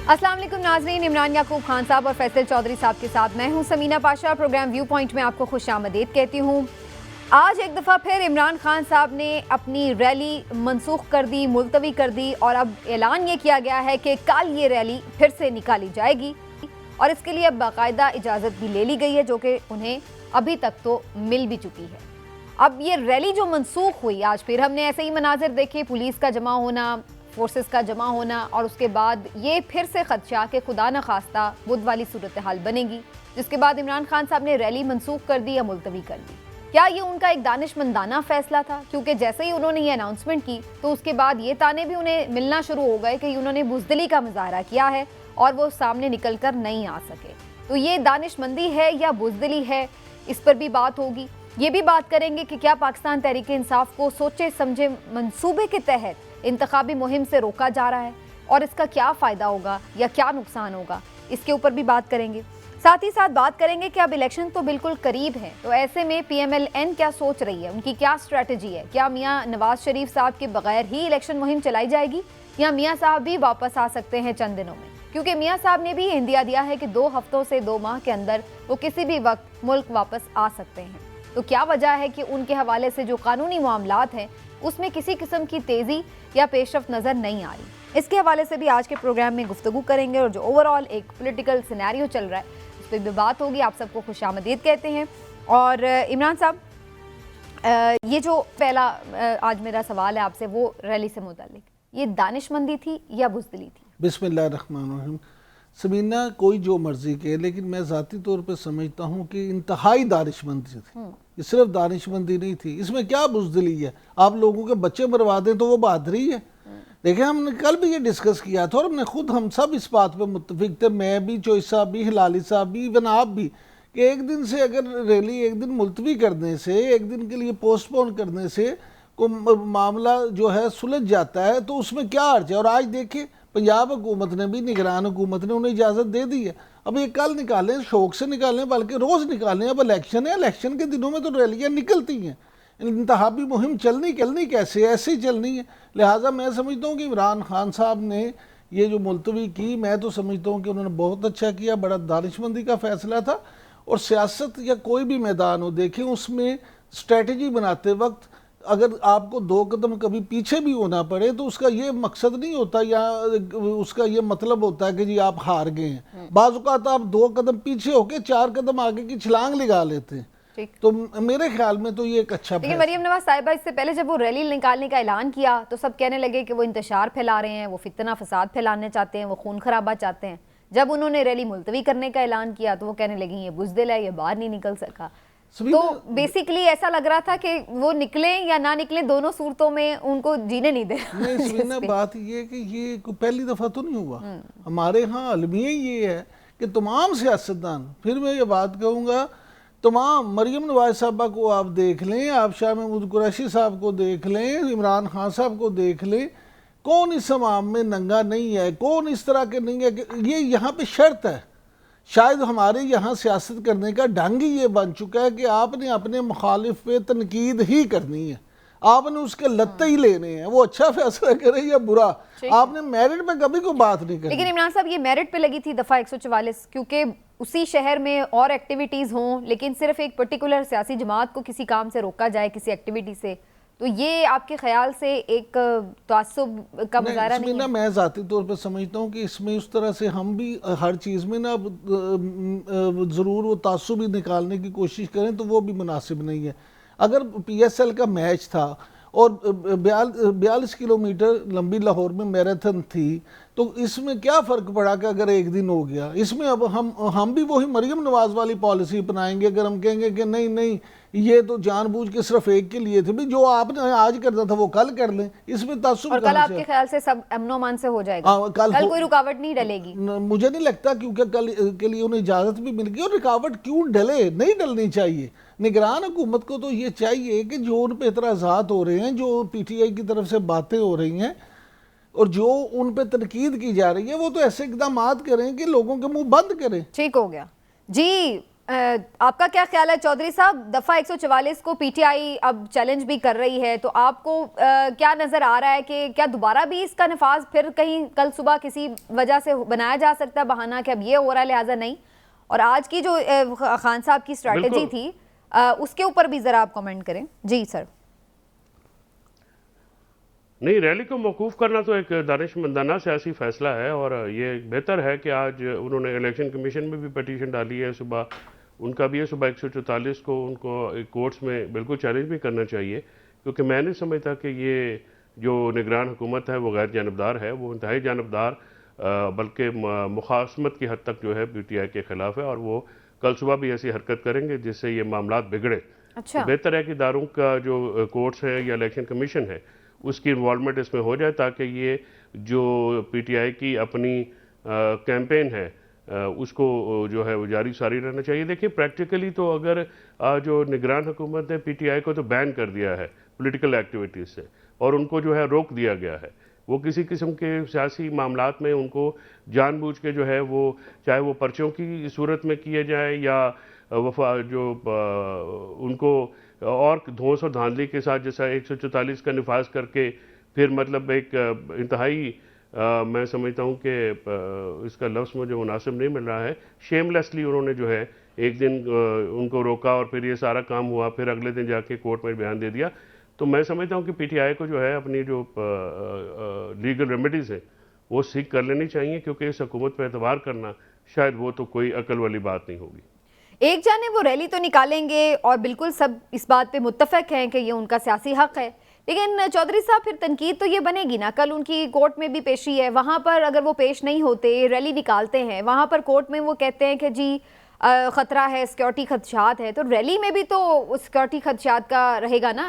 अस्सलाम वालेकुम नाज़रीन, इमरान याकूब खान साहब और फैसल चौधरी साहब के साथ मैं हूं Samina Pasha. Program view point में आपको खुशामदीद कहती हूं। आज एक दफ़ा फिर इमरान खान साहब ने अपनी रैली मनसूख कर दी, मुलतवी कर दी और अब ऐलान ये किया गया है कि कल ये रैली फिर से निकाली जाएगी और इसके लिए अब बाकायदा इजाज़त भी ले ली गई है, जो कि उन्हें अभी तक तो मिल भी चुकी है। अब ये रैली जो मनसूख हुई, आज फिर हमने ऐसे ही मनाजिर देखे, पुलिस का जमा होना, फोर्सेस का जमा होना और उसके बाद ये फिर से खदशा कि खुदा न खास्ता बुध वाली सूरत हाल बनेगी, जिसके बाद इमरान खान साहब ने रैली मनसूख कर दी या मुलतवी कर दी। क्या ये उनका एक दानिशमंदाना फैसला था? क्योंकि जैसे ही उन्होंने ये अनाउंसमेंट की तो उसके बाद ये ताने भी उन्हें मिलना शुरू हो गए कि उन्होंने बुज़दिली का मुजाहरा किया है और वो सामने निकल कर नहीं आ सके। तो ये दानिशमंदी है या बुज़दिली है, इस पर भी बात होगी। ये भी बात करेंगे कि क्या पाकिस्तान तहरीक इंसाफ को सोचे समझे मंसूबे के तहत इंतखाबी मुहिम से रोका जा रहा है और इसका क्या फ़ायदा होगा या क्या नुकसान होगा, इसके ऊपर भी बात करेंगे। साथ ही साथ बात करेंगे कि अब इलेक्शन तो बिल्कुल करीब है, तो ऐसे में PMLN क्या सोच रही है, उनकी क्या स्ट्रैटेजी है। क्या मियाँ नवाज शरीफ साहब के बगैर ही इलेक्शन मुहिम चलाई जाएगी या मियाँ साहब भी वापस आ सकते हैं चंद दिनों में? क्योंकि मियाँ साहब ने भी इंदिया दिया है कि 2 हफ्तों से 2 माह के अंदर वो किसी भी वक्त मुल्क वापस आ सकते हैं। तो क्या वजह है कि उनके हवाले से जो कानूनी मामलात हैं उसमें किसी किस्म की तेज़ी या पेशरफ्त नज़र नहीं आ रही। इसके हवाले से भी आज के प्रोग्राम में गुफ्तगू करेंगे और जो ओवरऑल एक पॉलिटिकल सिनेरियो चल रहा है उस पर भी बात होगी। आप सबको खुशामदीद कहते हैं। और इमरान साहब, ये जो पहला आज मेरा सवाल है आपसे वो रैली से मुताल्लिक, ये दानिशमंदी थी या बुज़दिली थी? बिस्मिल्लाहिर्रहमानिर्रहीम। समीना, कोई जो मर्जी के, लेकिन मैं ज़ाती तौर पे समझता हूँ कि इंतहाई दानिशमंदी थी। ये सिर्फ दानिशमंदी नहीं थी, इसमें क्या बुज़दिली है? आप लोगों के बच्चे मरवा दें तो वो बहादुरी है? देखिए, हमने कल भी ये डिस्कस किया था और हम सब इस बात पे मुत्तफिक थे, मैं भी, चोइस साहब भी, हिलाली साहब भी, इवन आप भी, कि एक दिन से अगर रैली एक दिन मुलतवी करने से, एक दिन के लिए पोस्टपोन करने से को मामला जो है सुलझ जाता है तो उसमें क्या अर्ज है। और आज देखिए, पंजाब हुकूमत ने भी, निगरान हुकूमत ने उन्हें इजाज़त दे दी है। अब ये कल निकालें, शौक से निकालें, बल्कि रोज़ निकालें। अब इलेक्शन है, इलेक्शन के दिनों में तो रैलियाँ निकलती हैं। इंतहाबी मुहिम चलनी कैसे, ऐसे ही चलनी है। लिहाजा मैं समझता हूँ कि इमरान खान साहब ने ये जो मुलतवी की, मैं तो समझता हूँ कि उन्होंने बहुत अच्छा किया, बड़ा दानिशमंदी का फ़ैसला था। और सियासत या कोई भी मैदान हो, देखें उसमें स्ट्रेटजी बनाते वक्त अगर आपको 2 कदम कभी पीछे भी होना पड़े तो उसका ये मकसद नहीं होता या उसका ये मतलब होता है कि जी आप हार गए हैं। बाज़ औक़ात आप 2 कदम पीछे होके 4 कदम आगे की छलांग लगा लेते हैं। तो मेरे ख्याल में तो ये एक अच्छा। लेकिन मरियम नवाज साहिबा, इससे पहले जब वो रैली निकालने का ऐलान किया तो सब कहने लगे कि वो इंतशार फैला रहे हैं, वो फितना फसाद फैलाने चाहते हैं, वो खून खराबा चाहते हैं। जब उन्होंने रैली मुलतवी करने का ऐलान किया तो वो कहने लगी ये बुज़दिल है, ये बाहर नहीं निकल सका। तो बेसिकली ऐसा लग रहा था कि वो निकले या ना निकले, दोनों सूरतों में उनको जीने नहीं दे। नहीं, बात ये कि ये पहली दफ़ा तो नहीं हुआ। हमारे यहाँ अलमिया ये है कि तमाम सियासतदान, फिर मैं ये बात कहूँगा, तमाम, मरियम नवाज साहबा को आप देख लें, आप शाह महमूद कुरैशी साहब को देख लें, इमरान खान साहब को देख लें, कौन इस समाम में नंगा नहीं है, कौन इस तरह के नहीं है कि ये यहाँ पे शर्त है। शायद हमारे यहाँ सियासत करने का ढंग ही ये बन चुका है कि आपने अपने मुखालिफ पे तनकीद ही करनी है, आपने उसके लत्ते ही लेने हैं, वो अच्छा फैसला करे या बुरा, आपने मेरिट पे कभी कोई बात नहीं करी। लेकिन इमरान साहब, ये मेरिट पे लगी थी दफ़ा 144, क्योंकि उसी शहर में और एक्टिविटीज़ हों, लेकिन सिर्फ एक पर्टिकुलर सियासी जमात को किसी काम से रोका जाए, किसी एक्टिविटी से, तो ये आपके ख्याल से एक तासुब का मुजाहरा नहीं है? मैं ज़ाती तौर पर समझता हूँ कि इसमें उस तरह से हम भी हर चीज़ में ना ज़रूर वो तासुब ही निकालने की कोशिश करें तो वो भी मुनासिब नहीं है। अगर PSL का मैच था और 42 किलोमीटर लंबी लाहौर में मैराथन थी तो इसमें क्या फ़र्क पड़ा कि अगर एक दिन हो गया। इसमें अब हम भी वही मरियम नवाज वाली पॉलिसी अपनाएंगे अगर हम कहेंगे कि नहीं ये तो जानबूझ के सिर्फ एक के लिए थे, भी जो आपने आज करना था वो कल कर लें, इसमें तासुब। और कल आपके ख्याल से सब अमनो-अमान से हो जाएगा? कल कोई रुकावट नहीं डलेगी? मुझे नहीं लगता, क्योंकि कल के लिए उन्हें इजाज़त भी मिल गई। और रुकावट क्यों डले, नहीं डलनी चाहिए। निगरान हुकूमत को तो ये चाहिए कि जो उन पर एतराज़ात हो रहे हैं, जो PTI की तरफ से बातें हो रही हैं और जो उन पर तनकीद की जा रही है, वो तो ऐसे इक़दाम करें कि लोगों के मुंह बंद करें। ठीक हो गया जी। आपका क्या ख्याल है चौधरी साहब, दफा 144 को पीटीआई अब चैलेंज भी कर रही है, तो आपको क्या नजर आ रहा है कि क्या दोबारा भी इसका नफाज फिर कहीं कल सुबह किसी वजह से बनाया जा सकता है बहाना कि अब ये हो रहा है लिहाजा नहीं? और आज की जो खान साहब की स्ट्रैटेजी थी उसके ऊपर भी जरा आप कमेंट करें। जी सर। नहीं, रैली को मौकूफ़ करना तो एक दानिशमंदाना सियासी फैसला है और ये बेहतर है कि आज उन्होंने इलेक्शन कमीशन में भी पटीशन डाली है, सुबह उनका भी है, सुबह 144 को उनको कोर्ट्स में बिल्कुल चैलेंज भी करना चाहिए, क्योंकि मैं नहीं समझता कि ये जो निगरान हुकूमत है वो गैर जानबदार है, वो इंतहाई जानबदार बल्कि मुखासमत की हद तक जो है पीटीआई के ख़िलाफ़ है और वो कल सुबह भी ऐसी हरकत करेंगे जिससे ये मामला बिगड़े। अच्छा। तो बेहतर है कि दारूं का जो कोर्ट्स है या इलेक्शन कमीशन है उसकी इन्वॉल्वमेंट इसमें हो जाए, ताकि ये जो पीटीआई की अपनी कैंपेन है उसको जो है वो जारी सारी रहना चाहिए। देखिए प्रैक्टिकली तो अगर जो निगरान हुकूमत ने पीटीआई को तो बैन कर दिया है पॉलिटिकल एक्टिविटीज़ से और उनको जो है रोक दिया गया है, वो किसी किस्म के सियासी मामलात में उनको जानबूझ के जो है वो चाहे वो पर्चों की सूरत में किए जाए या वफा जो उनको और धौंस और धांधली के साथ जैसा 144 का निफाज करके फिर मतलब एक इंतहाई मैं समझता हूँ कि इसका लफ्ज़ मुझे मुनासिब नहीं मिल रहा है, शेमलेसली उन्होंने जो है एक दिन उनको रोका और फिर ये सारा काम हुआ, फिर अगले दिन जाके कोर्ट में बयान दे दिया। तो मैं समझता हूँ कि पीटीआई को जो है अपनी जो लीगल रेमेडीज़ है वो सीख कर लेनी चाहिए, क्योंकि इस हुकूमत पर एतबार करना शायद वो तो कोई अकल वाली बात नहीं होगी। एक जाने वो रैली तो निकालेंगे और बिल्कुल सब इस बात पे मुत्तफक हैं कि ये उनका सियासी हक है, लेकिन चौधरी साहब फिर तनकीद तो ये बनेगी ना, कल उनकी कोर्ट में भी पेशी है, वहाँ पर अगर वो पेश नहीं होते, रैली निकालते हैं, वहाँ पर कोर्ट में वो कहते हैं कि जी ख़तरा है, सिक्योरिटी खदशात है, तो रैली में भी तो सिक्योरिटी खदशात का रहेगा ना,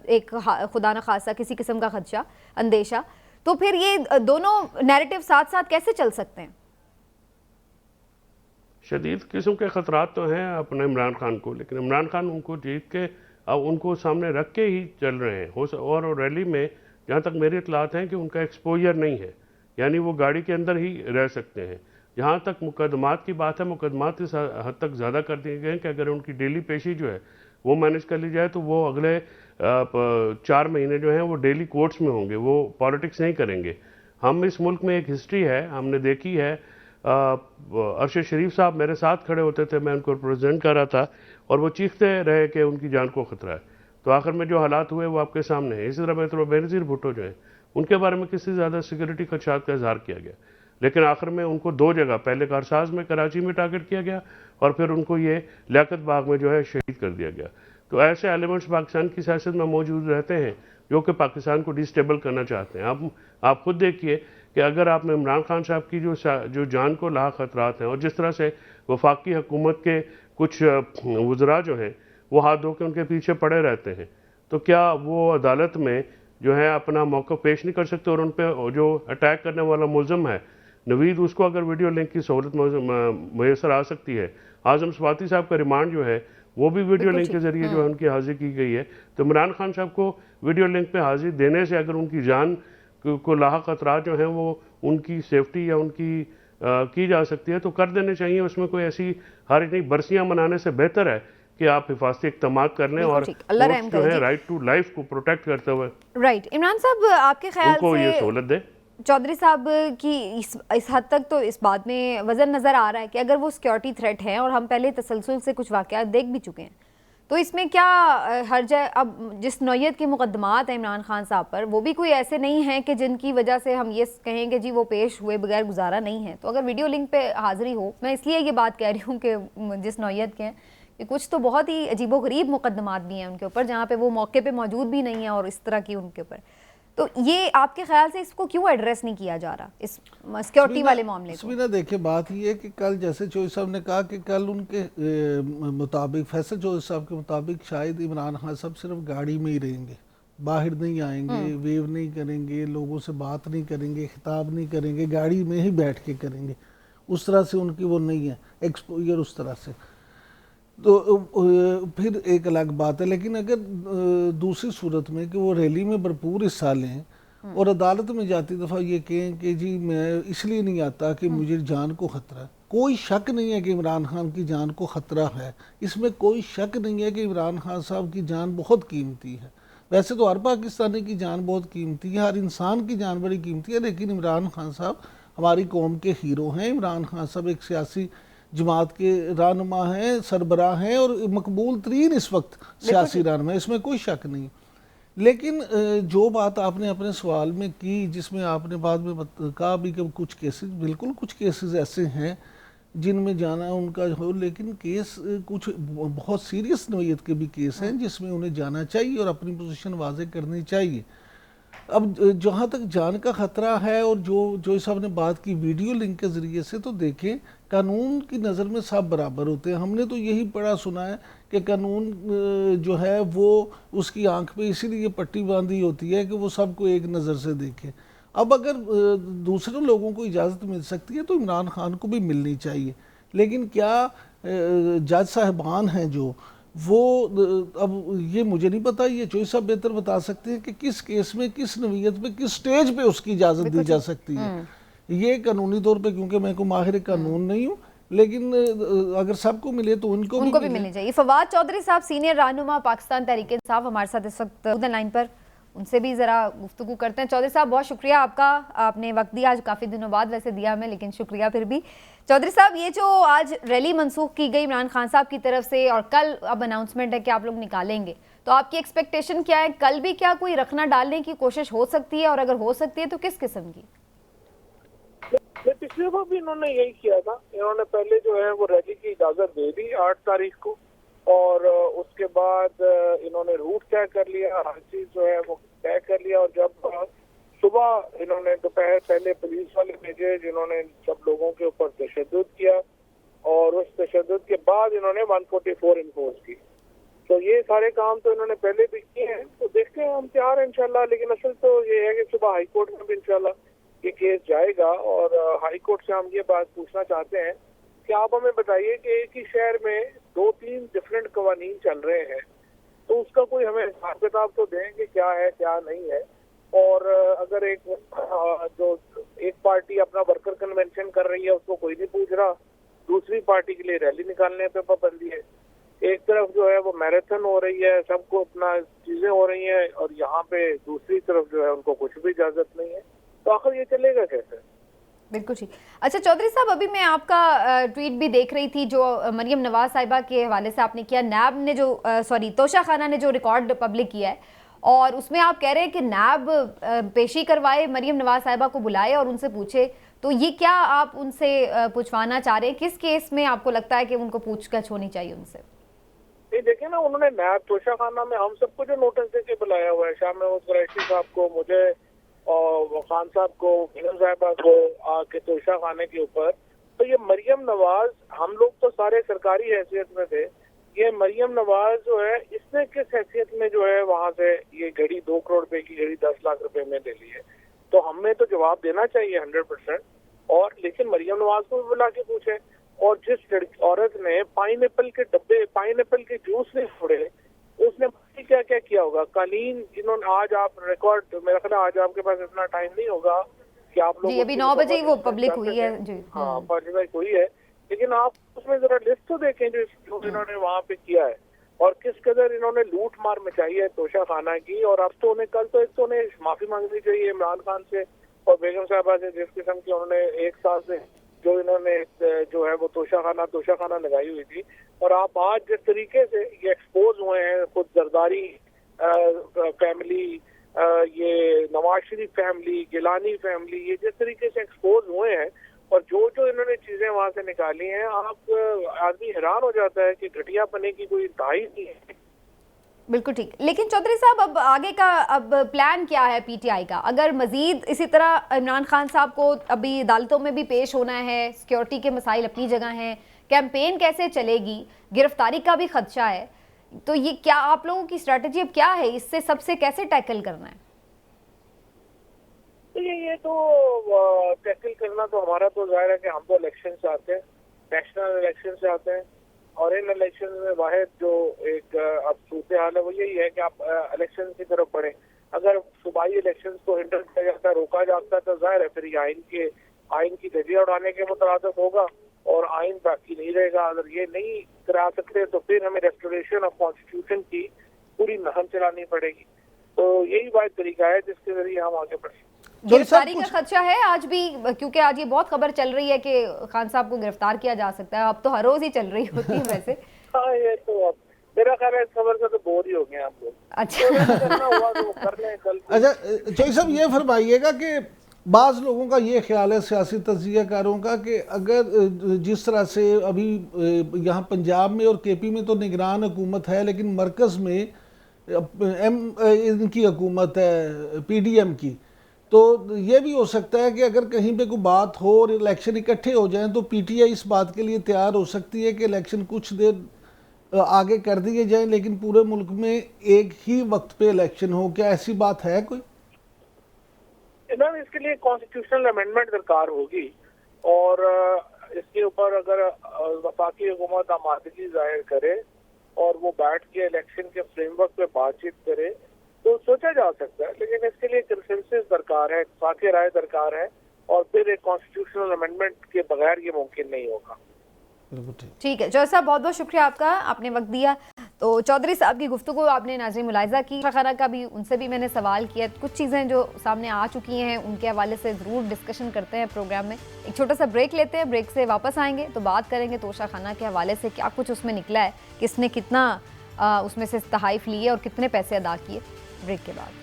एक खुदा न खासा किसी किस्म का खदशा अंदेशा, तो फिर ये दोनों नैरेटिव साथ साथ कैसे चल सकते हैं? शदीद किस्म के ख़तरात तो हैं अपने इमरान खान को, लेकिन इमरान खान उनको जीत के अब उनको सामने रख के ही चल रहे हैं। और रैली में जहाँ तक मेरे इतलात हैं कि उनका एक्सपोजर नहीं है, यानी वो गाड़ी के अंदर ही रह सकते हैं। जहाँ तक मुकदमात की बात है, मुकदमात इस हद तक ज़्यादा कर दिए गए हैं कि अगर उनकी डेली पेशी जो है वो मैनेज कर ली जाए तो वो अगले 4 महीने जो हैं वो डेली कोर्ट्स में होंगे, वो पॉलिटिक्स नहीं करेंगे। हम इस मुल्क में एक हिस्ट्री है, हमने देखी है, अरशद शरीफ साहब मेरे साथ खड़े होते थे, मैं उनको रिप्रेजेंट कर रहा था और वो चीखते रहे कि उनकी जान को ख़तरा है, तो आखिर में जो हालात हुए वो आपके सामने हैं। इसी तरह बेनज़ीर भुट्टो जो हैं उनके बारे में किसी ज़्यादा सिक्योरिटी खदशात का इजहार किया गया, लेकिन आखिर में उनको 2 जगह, पहले कारसाज में कराची में टारगेट किया गया और फिर उनको ये लियाकत बाग में जो है शहीद कर दिया गया। तो ऐसे एलिमेंट्स पाकिस्तान की सियासत में मौजूद रहते हैं जो कि पाकिस्तान को डिस्टेबल करना चाहते हैं। आप खुद देखिए कि अगर आपने इमरान खान साहब की जो जान को लाक खतरात हैं और जिस तरह से वफाकी हुकूमत के कुछ वज़रा जो हैं वो हाथ धो के उनके पीछे पड़े रहते हैं, तो क्या वो अदालत में जो है अपना मौक़िफ़ पेश नहीं कर सकते? और उन पर जो अटैक करने वाला मुलज़म है नवीद, उसको अगर वीडियो लिंक की सहूलत मैसर आ सकती है, आज़म स्वाति साहब का रिमांड जो है वो भी वीडियो लिंक के ज़रिए जो है उनकी हाजिर की गई है, तो इमरान खान साहब को वीडियो लिंक पे हाजिर देने से अगर उनकी जान को लाहक खतरात जो हैं वो उनकी सेफ्टी या उनकी की जा सकती है तो कर देने चाहिए। उसमें कोई ऐसी हारिज नहीं, बरसियां मनाने से बेहतर है कि आप हिफाजती इक़दाम कर लें और जो है राइट टू लाइफ को प्रोटेक्ट करते हुए। राइट, इमरान साहब आपके ख्याल उनको से ये सहूलत दे। चौधरी साहब की इस हद तक तो इस बात में वजन नज़र आ रहा है कि अगर वो सिक्योरिटी थ्रेट है और हम पहले तसलसल से कुछ वाक़यात देख भी चुके हैं, तो इसमें क्या हर्ज है? अब जिस नौयत के मुकदमात हैं इमरान खान साहब पर, वो भी कोई ऐसे नहीं हैं कि जिनकी वजह से हम ये कहें कि जी वो पेश हुए बगैर गुजारा नहीं है। तो अगर वीडियो लिंक पे हाज़िरी हो, मैं इसलिए ये बात कह रही हूँ कि जिस नौयत के हैं कि कुछ तो बहुत ही अजीबोगरीब मुकदमात भी हैं उनके ऊपर, जहाँ पे वो मौके पे मौजूद भी नहीं है और इस तरह की उनके ऊपर, तो ये आपके ख्याल से इसको क्यों एड्रेस नहीं किया जा रहा, इस सिक्योरिटी वाले मामले को? इसमें देखिए बात ये है कि कल जैसे चौधरी साहब ने कहा कि कल उनके मुताबिक, फैसल चौधरी साहब के मुताबिक शायद इमरान खान साहब सिर्फ गाड़ी में ही रहेंगे, बाहर नहीं आएंगे, वेव नहीं करेंगे, लोगों से बात नहीं करेंगे, खिताब नहीं करेंगे, गाड़ी में ही बैठ के करेंगे। उस तरह से उनकी वो नहीं है एक्सपोजर उस तरह से, तो फिर एक अलग बात है। लेकिन अगर दूसरी सूरत में कि वो रैली में भरपूर हिस्सा लें और अदालत में जाती दफ़ा ये कहें कि जी मैं इसलिए नहीं आता कि मुझे जान को ख़तरा है। कोई शक नहीं है कि इमरान खान की जान को ख़तरा है, इसमें कोई शक नहीं है कि इमरान खान साहब की जान बहुत कीमती है। वैसे तो हर पाकिस्तानी की जान बहुत कीमती है, हर इंसान की जान बड़ी कीमती है, लेकिन इमरान खान साहब हमारी कौम के हीरो हैं। इमरान खान साहब एक सियासी जमात के रहनुमा हैं, सरबराह हैं और मकबूल तरीन इस वक्त सियासी रहनुमा, इसमें कोई शक नहीं। लेकिन जो बात आपने अपने सवाल में की, जिसमें आपने बाद में कहा भी कि कुछ केसेस, बिल्कुल कुछ केसेस ऐसे हैं जिनमें जाना उनका हो, लेकिन केस कुछ बहुत सीरियस नौयत के भी केस हैं जिसमें उन्हें जाना चाहिए और अपनी पोजीशन वाज़े करनी चाहिए। अब जहाँ तक जान का ख़तरा है और जो इस ने बात की वीडियो लिंक के ज़रिए से, तो देखें कानून की नज़र में सब बराबर होते हैं। हमने तो यही पढ़ा सुना है कि कानून जो है वो उसकी आंख पे इसीलिए पट्टी बांधी होती है कि वो सबको एक नज़र से देखे। अब अगर दूसरे लोगों को इजाज़त मिल सकती है तो इमरान खान को भी मिलनी चाहिए, लेकिन क्या जज साहिबान हैं जो वो अब ये मुझे नहीं पता, ये चॉइस साहब बेहतर बता सकते हैं कि किस केस में, किस नवीयत पे, किस स्टेज पे उसकी इजाज़त दी जा सकती है। ये कानूनी तौर पे, क्योंकि मैं को माहिर कानून नहीं हूँ, लेकिन अगर सबको मिले तो उनको भी मिलनी चाहिए। फवाद चौधरी साहब, सीनियर रहनुमा पाकिस्तान तहरीक इंसाफ, हमारे साथ इस वक्त लाइन पर, उनसे भी ज़रा गुफ्तगू करते हैं। चौधरी साहब बहुत शुक्रिया आपका, आपने वक्त दिया, आज काफ़ी दिनों बाद वैसे दिया हमें, लेकिन शुक्रिया फिर भी। चौधरी साहब, ये जो आज रैली मनसूख की गई इमरान खान साहब की तरफ से और कल अब अनाउंसमेंट है कि आप लोग निकालेंगे, तो आपकी एक्सपेक्टेशन क्या है? कल भी क्या कोई रखना डालने की कोशिश हो सकती है, और अगर हो सकती है तो किस किस्म की? पिछले बार भी इन्होंने यही किया था। इन्होंने पहले जो है वो रैली की इजाजत दे दी 8 तारीख को, और उसके बाद इन्होंने रूट तय कर लिया, हर चीज जो है वो तय कर लिया। और जब सुबह इन्होंने दोपहर पहले पुलिस वाले भेजे जिन्होंने सब लोगों के ऊपर तशद्दुद किया, और उस तशद्दुद के बाद इन्होंने 144 इम्पोज की। तो ये सारे काम तो इन्होंने पहले भी किए हैं, तो देखते हैं, हम तैयार हैं इंशाल्लाह। लेकिन असल तो ये है कि सुबह हाई कोर्ट में भी इंशाल्लाह ये केस जाएगा, और हाई कोर्ट से हम ये बात पूछना चाहते हैं कि आप हमें बताइए कि एक ही शहर में 2-3 डिफरेंट कवानीन चल रहे हैं, तो उसका कोई हमें हिसाब किताब तो दें कि क्या है क्या नहीं है। और अगर एक पार्टी अपना वर्कर कन्वेंशन कर रही है, उसको कोई नहीं पूछ रहा, दूसरी पार्टी के लिए रैली निकालने पे पाबंदी है। एक तरफ जो है वो मैराथन हो रही है, सबको अपना चीजें हो रही हैं, और यहाँ पे दूसरी तरफ जो है उनको कुछ भी इजाजत नहीं है। तो आखिर ये चलेगा कैसे? बिल्कुल ठीक। अच्छा चौधरी साहब, अभी मैं आपका ट्वीट भी देख रही थी जो मरियम नवाज साहिबा के हवाले से आपने किया। नैब ने जो तोशा खाना ने जो रिकॉर्ड पब्लिक किया है, और उसमें आप कह रहे हैं कि नैब पेशी करवाए, मरियम नवाज साहिबा को बुलाए और उनसे पूछे, तो ये क्या आप उनसे पूछवाना चाह रहे हैं? किस केस में आपको लगता है कि उनको पूछताछ होनी चाहिए उनसे? ये देखे ना, उन्होंने नैब तोशा खाना में हम सबको जो नोटिस देके बुलाया हुआ है, शाह महमूद कुरैशी साहब को, मुझे और खान साहब को, बेगम साहिबा को आके तोशा खाने के ऊपर। तो ये मरियम नवाज, हम लोग तो सारे सरकारी हैसियत में थे, ये मरियम नवाज जो है इसने किस हैसियत में जो है वहां से ये घड़ी 2 करोड़ रुपए की घड़ी 10 लाख रुपए में ले ली है? तो हमें तो जवाब देना चाहिए 100%। और लेकिन मरियम नवाज को भी बुला के पूछे। और जिस औरत ने पाइनएप्पल के डब्बे, पाइनएप्पल के जूस नहीं छोड़े, उसने क्या क्या किया होगा? कालीन जिन्होंने आज आप रिकॉर्ड, मेरा ख्याल आज आपके पास इतना टाइम नहीं होगा कि आप लोग, अभी 9 बजे ही वो पब्लिक हुई है जी। हाँ, पब्लिक हुई है, लेकिन आप उसमें जरा लिस्ट तो देखें जो इन्होंने वहाँ पे किया है, और किस कदर इन्होंने लूट मार मचाई है तोशा खाना की। और अब तो उन्हें कल तो एक तो उन्हें माफी मांगनी चाहिए इमरान खान से और बेगम साहिबा से, जिस किस्म की उन्होंने 1 साल से जो इन्होंने जो है वो तोशा खाना लगाई हुई थी। और आप आज जिस तरीके से ये एक्सपोज हुए हैं, खुद जरदारी फैमिली, ये नवाज शरीफ फैमिली, गिलानी फैमिली, ये जिस तरीके से एक्सपोज हुए हैं और जो इन्होंने चीजें वहां से निकाली हैं, आप आदमी हैरान हो जाता है कि घटिया पने की कोई इंतहा ही नहीं है। बिल्कुल ठीक। लेकिन चौधरी साहब, अब आगे का अब प्लान क्या है पीटीआई का? अगर मजीद इसी तरह इमरान खान साहब को अभी अदालतों में भी पेश होना है, सिक्योरिटी के मसाइल अपनी जगह हैं, कैंपेन कैसे चलेगी, गिरफ्तारी का भी खदशा है, तो ये क्या आप लोगों की स्ट्रैटेजी अब क्या है? इससे सबसे कैसे टैकल करना है? तो ये तो टैकल करना तो हमारा तो जाहिर है कि हम तो इलेक्शन से आते हैं, नेशनल इलेक्शन से आते हैं, और इन इलेक्शन में वाहिद जो एक अब सूरत हाल है वो यही है कि आप इलेक्शन की तरफ बढ़े। अगर सूबाई इलेक्शंस को हिंडर किया जाता, रोका जाता, तो जाहिर है फिर ये आइन की धज्जियां उड़ाने के मुतरादिफ होगा और आइन बाकी नहीं रहेगा। अगर ये नहीं करा सकते तो फिर हमें रेस्टोरेशन ऑफ कॉन्स्टिट्यूशन की पूरी मुहिम चलानी पड़ेगी। तो यही वाहिद तरीका है जिसके जरिए हम आगे बढ़ें। गिरफ्तारी का खदशा है आज भी, क्योंकि आज ये बहुत खबर चल रही है कि खान साहब को गिरफ्तार किया जा सकता है। अब तो हर रोज ही चल रही होती है वैसे। हाँ, ये तो अब मेरा ख्याल है इस खबर से तो बोर ही हो गए आप लोग। अच्छा, करना हुआ तो कर लें कल। अच्छा चौधरी साहब, ये फरमाइएगा कि बाज़ लोगों का ये ख्याल है, सियासी तज्ज़ियाकारों का, कि अगर जिस तरह से अभी यहाँ पंजाब में और केपी में तो निगरान हुकूमत है, लेकिन मरकज़ में इनकी हुकूमत है PDM की, तो ये भी हो सकता है कि अगर कहीं पे कोई बात हो और इलेक्शन इकट्ठे हो जाएं तो PTI इस बात के लिए तैयार हो सकती है कि इलेक्शन कुछ देर आगे कर दिए जाएं, लेकिन पूरे मुल्क में एक ही वक्त पे इलेक्शन हो। क्या ऐसी बात है कोई? मैम, इसके लिए कॉन्स्टिट्यूशनल अमेंडमेंट दरकार होगी और इसके ऊपर अगर वफाकी हुकूमत आमादगी जाहिर करे और वो बैठ के इलेक्शन के फ्रेमवर्क पे बातचीत करे तो सोचा जा सकता है, लेकिन इसके लिए कंसेंसस दरकार है, इत्तेफाक़ी राय दरकार है और फिर एक कॉन्स्टिट्यूशनल अमेंडमेंट के बगैर ये मुमकिन नहीं होगा। ठीक है चौधरी साहब, बहुत बहुत शुक्रिया आपका, आपने वक्त दिया। तो चौधरी साहब की गुफ्तगू आपने नाज़रीन मुलाहिज़ा की। खाना का भी उनसे भी मैंने सवाल किया, कुछ चीज़ें जो सामने आ चुकी हैं उनके हवाले से ज़रूर डिस्कशन करते हैं प्रोग्राम में। एक छोटा सा ब्रेक लेते हैं, ब्रेक से वापस आएंगे तो बात करेंगे तोशा खाना के हवाले से, क्या कुछ उसमें निकला है, किसने कितना उसमें से तहाइफ लिए और कितने पैसे अदा किए। ब्रेक के बाद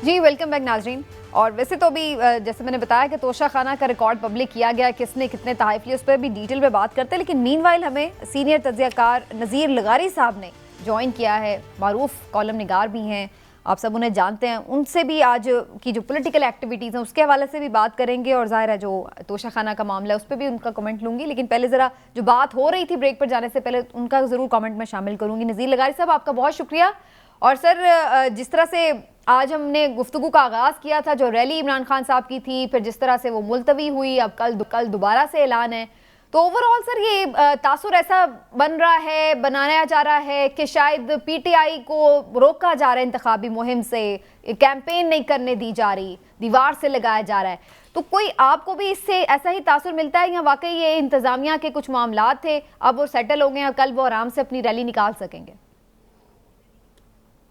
जी, वेलकम बैक नाजरीन। और वैसे तो अभी जैसे मैंने बताया कि तोशा खाना का रिकॉर्ड पब्लिक किया गया, किसने कितने तहाइफ लिए उस पर भी डिटेल में बात करते हैं, लेकिन मीनवाइल हमें सीनियर तज्ज़ियाकार नज़ीर लगारी साहब ने ज्वाइन किया है, मारूफ कॉलम निगार भी हैं, आप सब उन्हें जानते हैं। उनसे भी आज की जो पॉलिटिकल एक्टिविटीज़ हैं उसके हवाले से भी बात करेंगे और ज़ाहिर है जो तोशा खाना का मामला है उस पर भी उनका कमेंट लूँगी। लेकिन पहले ज़रा जो बात हो रही थी ब्रेक पर जाने से पहले उनका ज़रूर कमेंट में शामिल करूँगी। नज़ीर लगारी साहब, आपका बहुत शुक्रिया। और सर, जिस तरह से आज हमने गुफ्तगू का आगाज़ किया था, जो रैली इमरान खान साहब की थी, फिर जिस तरह से वो मुलतवी हुई, अब कल दोबारा से ऐलान है, तो ओवरऑल सर ये तासुर ऐसा बन रहा है, बनाया जा रहा है कि शायद PTI को रोका जा रहा है इंतखाबी मुहिम से, कैंपेन नहीं करने दी जा रही, दीवार से लगाया जा रहा है। तो कोई आपको भी इससे ऐसा ही तासुर मिलता है या वाकई ये इंतज़ामिया के कुछ मामला थे, अब वो सेटल हो गए हैं, कल वो आराम से अपनी रैली निकाल सकेंगे?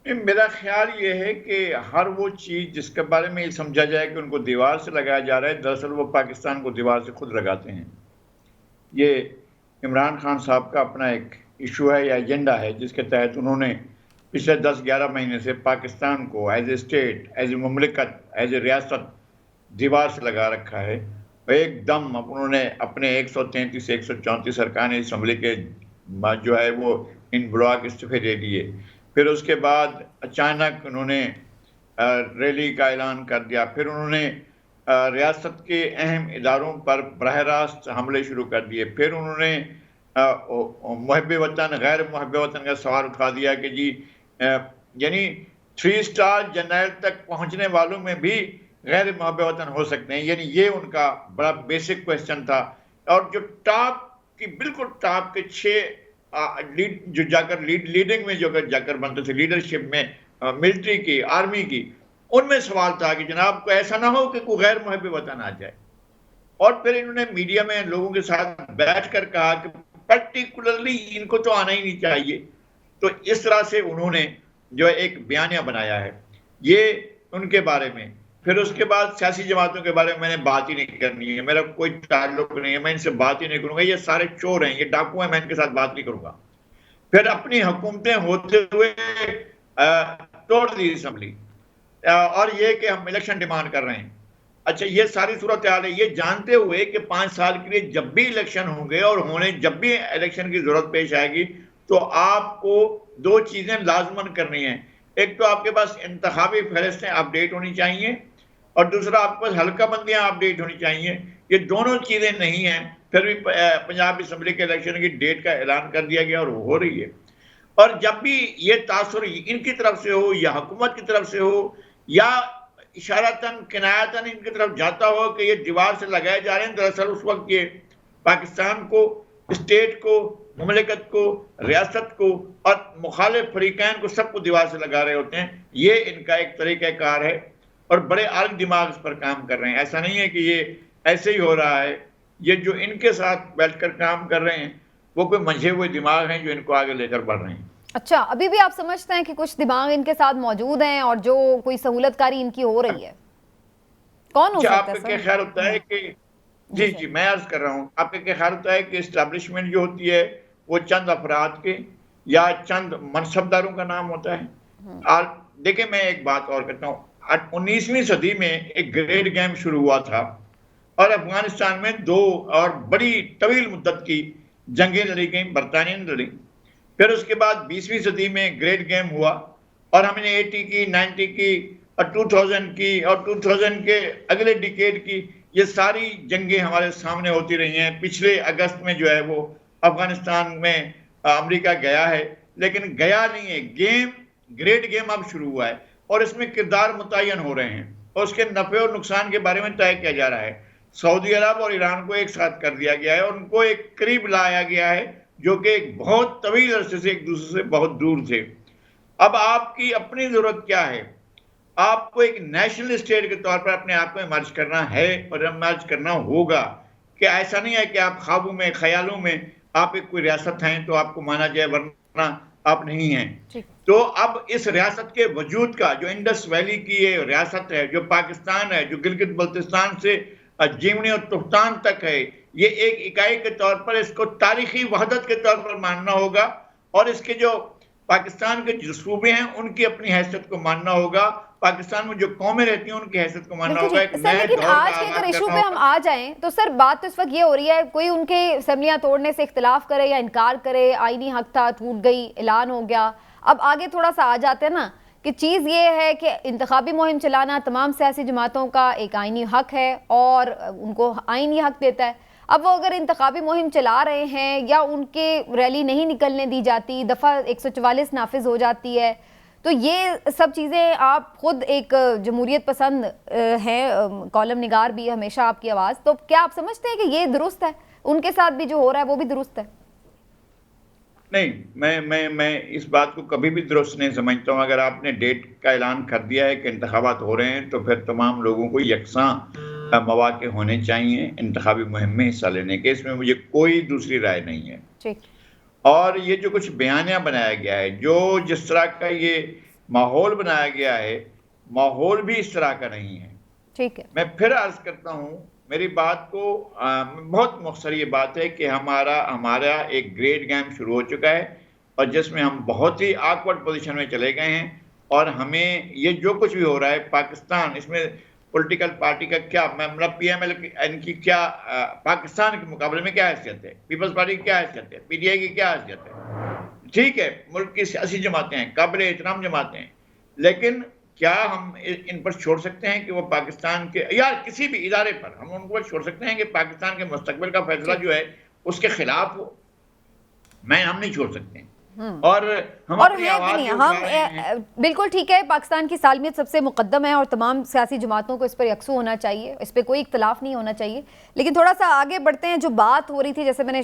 मेरा ख्याल ये है कि हर वो चीज़ जिसके बारे में ये समझा जाए कि उनको दीवार से लगाया जा रहा है, दरअसल वो पाकिस्तान को दीवार से खुद लगाते हैं। ये इमरान खान साहब का अपना एक इशू है या एजेंडा है जिसके तहत उन्होंने पिछले 10-11 महीने से पाकिस्तान को as a state, as a मुमलिकत, एज ए रियासत दीवार से लगा रखा है। एकदम अब उन्होंने अपने 133-134 अरकान असम्बली के जो है वो इन ब्लॉक इस्तीफे दे दिए। फिर उसके बाद अचानक उन्होंने रैली का ऐलान कर दिया। फिर उन्होंने रियासत के अहम इदारों पर बराह रास्त हमले शुरू कर दिए। फिर उन्होंने मुहब्बे वतन गैर मुहब्बे वतन का सवाल उठा दिया कि जी यानी 3 स्टार जनरल तक पहुंचने वालों में भी गैर मुहब्बे वतन हो सकते हैं, यानी ये उनका बड़ा बेसिक क्वेश्चन था। और जो टॉप की बिल्कुल टॉप के 6 जो जाकर लीडिंग में जो जाकर बनते थे, लीडरशिप में मिलिट्री की, आर्मी की, उनमें सवाल था कि जनाब को ऐसा ना हो कि कोई गैर मुहब्बे वतन आ जाए। और फिर इन्होंने मीडिया में लोगों के साथ बैठकर कहा कि पर्टिकुलरली इनको तो आना ही नहीं चाहिए। तो इस तरह से उन्होंने जो एक बयानिया बनाया है ये उनके बारे में। फिर उसके बाद सियासी जमातों के बारे में मैंने बात ही नहीं करनी है, मेरा कोई ताल्लुक नहीं है, मैं इनसे बात ही नहीं करूंगा, ये सारे चोर हैं, ये डाकू हैं, मैं इनके साथ बात नहीं करूंगा। फिर अपनी हुकूमतें होते हुए तोड़ दी असम्बली और ये कि हम इलेक्शन डिमांड कर रहे हैं। अच्छा, ये सारी सूरत हाल है ये जानते हुए कि 5 साल के लिए जब भी इलेक्शन होंगे और होने जब भी इलेक्शन की जरूरत पेश आएगी तो आपको 2 चीजें लाजमन करनी है। एक तो आपके पास इंतखाबी फहरिस्तें अपडेट होनी चाहिए और दूसरा आपके पास हल्का बंदियां अपडेट होनी चाहिए। ये दोनों चीजें नहीं हैं, फिर भी पंजाब असम्बली के इलेक्शन की डेट का ऐलान कर दिया गया और वो हो रही है। और जब भी ये तासुर इनकी तरफ से हो या हुकूमत की तरफ से हो या इशारतन किनायतन इनकी तरफ जाता हो कि ये दीवार से लगाए जा रहे हैं, दरअसल उस वक्त ये पाकिस्तान को, स्टेट को, मुमलिकत को, रियासत को और मुखालिफ फरीकैन को सबको दीवार से लगा रहे होते हैं। ये इनका एक तरीक़ाकार है और बड़े आर्ग दिमाग इस पर काम कर रहे हैं। ऐसा नहीं है कि ये ऐसे ही हो रहा है, ये जो इनके साथ बैठकर काम कर रहे हैं वो कोई मंझे हुए दिमाग हैं जो इनको आगे लेकर बढ़ रहे हैं। अच्छा, अभी भी आप समझते हैं कि कुछ दिमाग इनके साथ मौजूद हैं और जो कोई सहूलतकारी इनकी हो रही है? कौन हो सकता है आपका क्या ख्याल होता है कि जी मैं अर्ज कर रहा हूँ, आपका क्या ख्याल होता है कि इस्टेब्लिशमेंट जो होती है वो चंद अफराद के या चंद मनसबदारों का नाम होता है? और देखिए मैं एक बात और कहता हूँ, 19वीं सदी में एक ग्रेट गेम शुरू हुआ था और अफगानिस्तान में 2 और बड़ी तवील मुद्दत की जंगें लड़ी गई, बरतानिया ने लड़ी। फिर उसके बाद 20वीं सदी में ग्रेट गेम हुआ और हमने 80 की, 90 की और 2000 की और 2000 के अगले डिकेड की, ये सारी जंगें हमारे सामने होती रही हैं। पिछले अगस्त में जो है वो अफगानिस्तान में अमेरिका गया है, लेकिन गया नहीं है, ग्रेट गेम अब शुरू हुआ है और इसमें किरदार मुतय्यन हो रहे हैं और उसके नफ़े और नुकसान के बारे में तय किया जा रहा है। सऊदी अरब और ईरान को एक साथ कर दिया गया है और उनको एक करीब लाया गया है जो कि एक बहुत तवील अरसे से एक दूसरे से बहुत दूर थे। अब आपकी अपनी जरूरत क्या है? आपको एक नेशनल स्टेट के तौर पर अपने आप को इमर्ज करना है और इमर्ज करना होगा कि ऐसा नहीं है कि आप ख्वाबों में, ख्यालों में आप एक कोई रियासत हैं तो आपको माना जाए, वरना आप नहीं हैं। तो अब इस रियासत के वजूद का, जो इंडस वैली की ये रियासत है, जो पाकिस्तान है, जो गिलगित बल्तिस्तान से जीवनी और तुफ्तान तक है, ये एक इकाई के तौर पर इसको तारीखी वहदत के तौर पर मानना होगा और इसके जो पाकिस्तान के जो सूबे हैं उनकी अपनी हैसियत को मानना होगा, पाकिस्तान में जो कौमें रहती हैं उनकी हैसियत को मानना होगा। सर, लेकिन आज के अगर इशू पे हम आ जाएं तो सर बात तो इस वक्त ये हो रही है, कोई उनके असम्बलियां तोड़ने से इख्तिलाफ करे या इनकार करे, आईनी हक था, टूट गई, ऐलान हो गया। अब आगे थोड़ा सा आ जाते हैं ना कि चीज़ ये है कि इंतखाबी मुहिम चलाना तमाम सियासी जमातों का एक आईनी हक है और उनको आईनी हक देता है। अब वो अगर इंतखाबी मुहिम चला रहे हैं या उनके रैली नहीं निकलने दी जाती, दफ़ा 144 नाफिज हो जाती है, तो ये सब चीज़ें, आप खुद एक जमहूरियत पसंद हैं, कॉलम निगार भी हमेशा आपकी आवाज़, तो क्या आप समझते हैं कि ये दुरुस्त है? उनके साथ भी जो हो रहा है वो भी दुरुस्त है? नहीं, मैं इस बात को कभी भी दुरुस्त नहीं समझता हूँ। अगर आपने डेट का ऐलान कर दिया है कि इंतखाबात हो रहे हैं तो फिर तमाम लोगों को यकसां मौके होने चाहिए इंतखाबी मुहिम में हिस्सा लेने के, इसमें मुझे कोई दूसरी राय नहीं है। ठीक। और ये जो कुछ बयानिया बनाया गया है, जो जिस तरह का ये माहौल बनाया गया है, माहौल भी इस तरह का नहीं है। ठीक है, मैं फिर अर्ज करता हूँ, मेरी बात को बहुत मुख्तसर ये बात है कि हमारा एक ग्रेट गेम शुरू हो चुका है और जिसमें हम बहुत ही ऑकवर्ड पोजीशन में चले गए हैं और हमें ये जो कुछ भी हो रहा है पाकिस्तान, इसमें पॉलिटिकल पार्टी का क्या, मतलब पीएमएल इनकी क्या पाकिस्तान के मुकाबले में क्या हैसियत है, पीपल्स पार्टी की क्या हैसियत है, पीटीआई की क्या हैसियत है? ठीक है, मुल्क की सियासी जमातें हैं, काबिल एहतराम जमातें हैं, लेकिन क्या हम इन पर छोड़ सकते हैं कि वो पाकिस्तान के या किसी भी इदारे पर हम उनको छोड़ सकते हैं कि पाकिस्तान के मुस्तकबिल का फैसला जो है उसके खिलाफ हो? हम नहीं छोड़ सकते। और हम अपनी आवाज भी उठा रहे हैं। बिल्कुल ठीक है, पाकिस्तान की सालमियत सबसे मुकद्दम है और तमाम सियासी जमातों को इस पर यकसू होना चाहिए, इस पर कोई इख्तलाफ नहीं होना चाहिए। लेकिन थोड़ा सा आगे बढ़ते हैं, जो बात हो रही थी, जैसे मैंने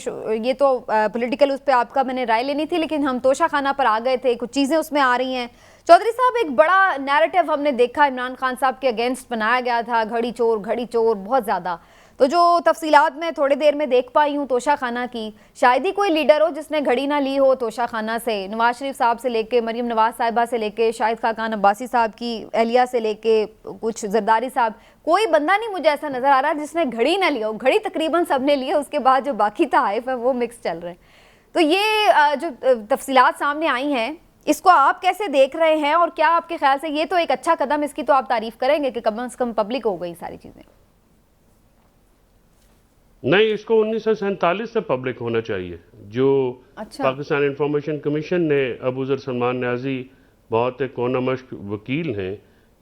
ये तो पॉलिटिकल उस पर आपका मैंने राय लेनी थी, लेकिन हम तोशा खाना पर आ गए थे, कुछ चीज़ें उसमें आ रही हैं। चौधरी साहब, एक बड़ा नैरेटिव हमने देखा इमरान खान साहब के अगेंस्ट बनाया गया था, घड़ी चोर बहुत ज़्यादा। तो जो तफसीलात मैं थोड़ी देर में देख पाई हूँ तोशा खाना की, शायद ही कोई लीडर हो जिसने घड़ी ना ली हो तोशा खाना से। नवाज शरीफ साहब से लेके, मरीम नवाज साहिबा से लेके, शाहिद खाकान अब्बासी साहब की एहलिया से लेके, कुछ जरदारी साहब, कोई बंदा नहीं मुझे ऐसा नज़र आ रहा जिसने घड़ी ना लिया हो। घड़ी तकरीबन सब ने ली है, उसके बाद जो बाकी तहाइफ है वो मिक्स चल रहे हैं। तो ये जो तफसीलात सामने आई हैं, इसको आप कैसे देख रहे हैं और क्या आपके ख्याल से ये तो एक अच्छा कदम, इसकी तो आप तारीफ करेंगे कि कम से कम पब्लिक हो गई सारी चीज़ें? नहीं, इसको 1947 से पब्लिक होना चाहिए। जो पाकिस्तान इंफॉर्मेशन कमीशन ने अबू ज़र सलमान न्याजी बहुत एक कोनामश्क वकील हैं,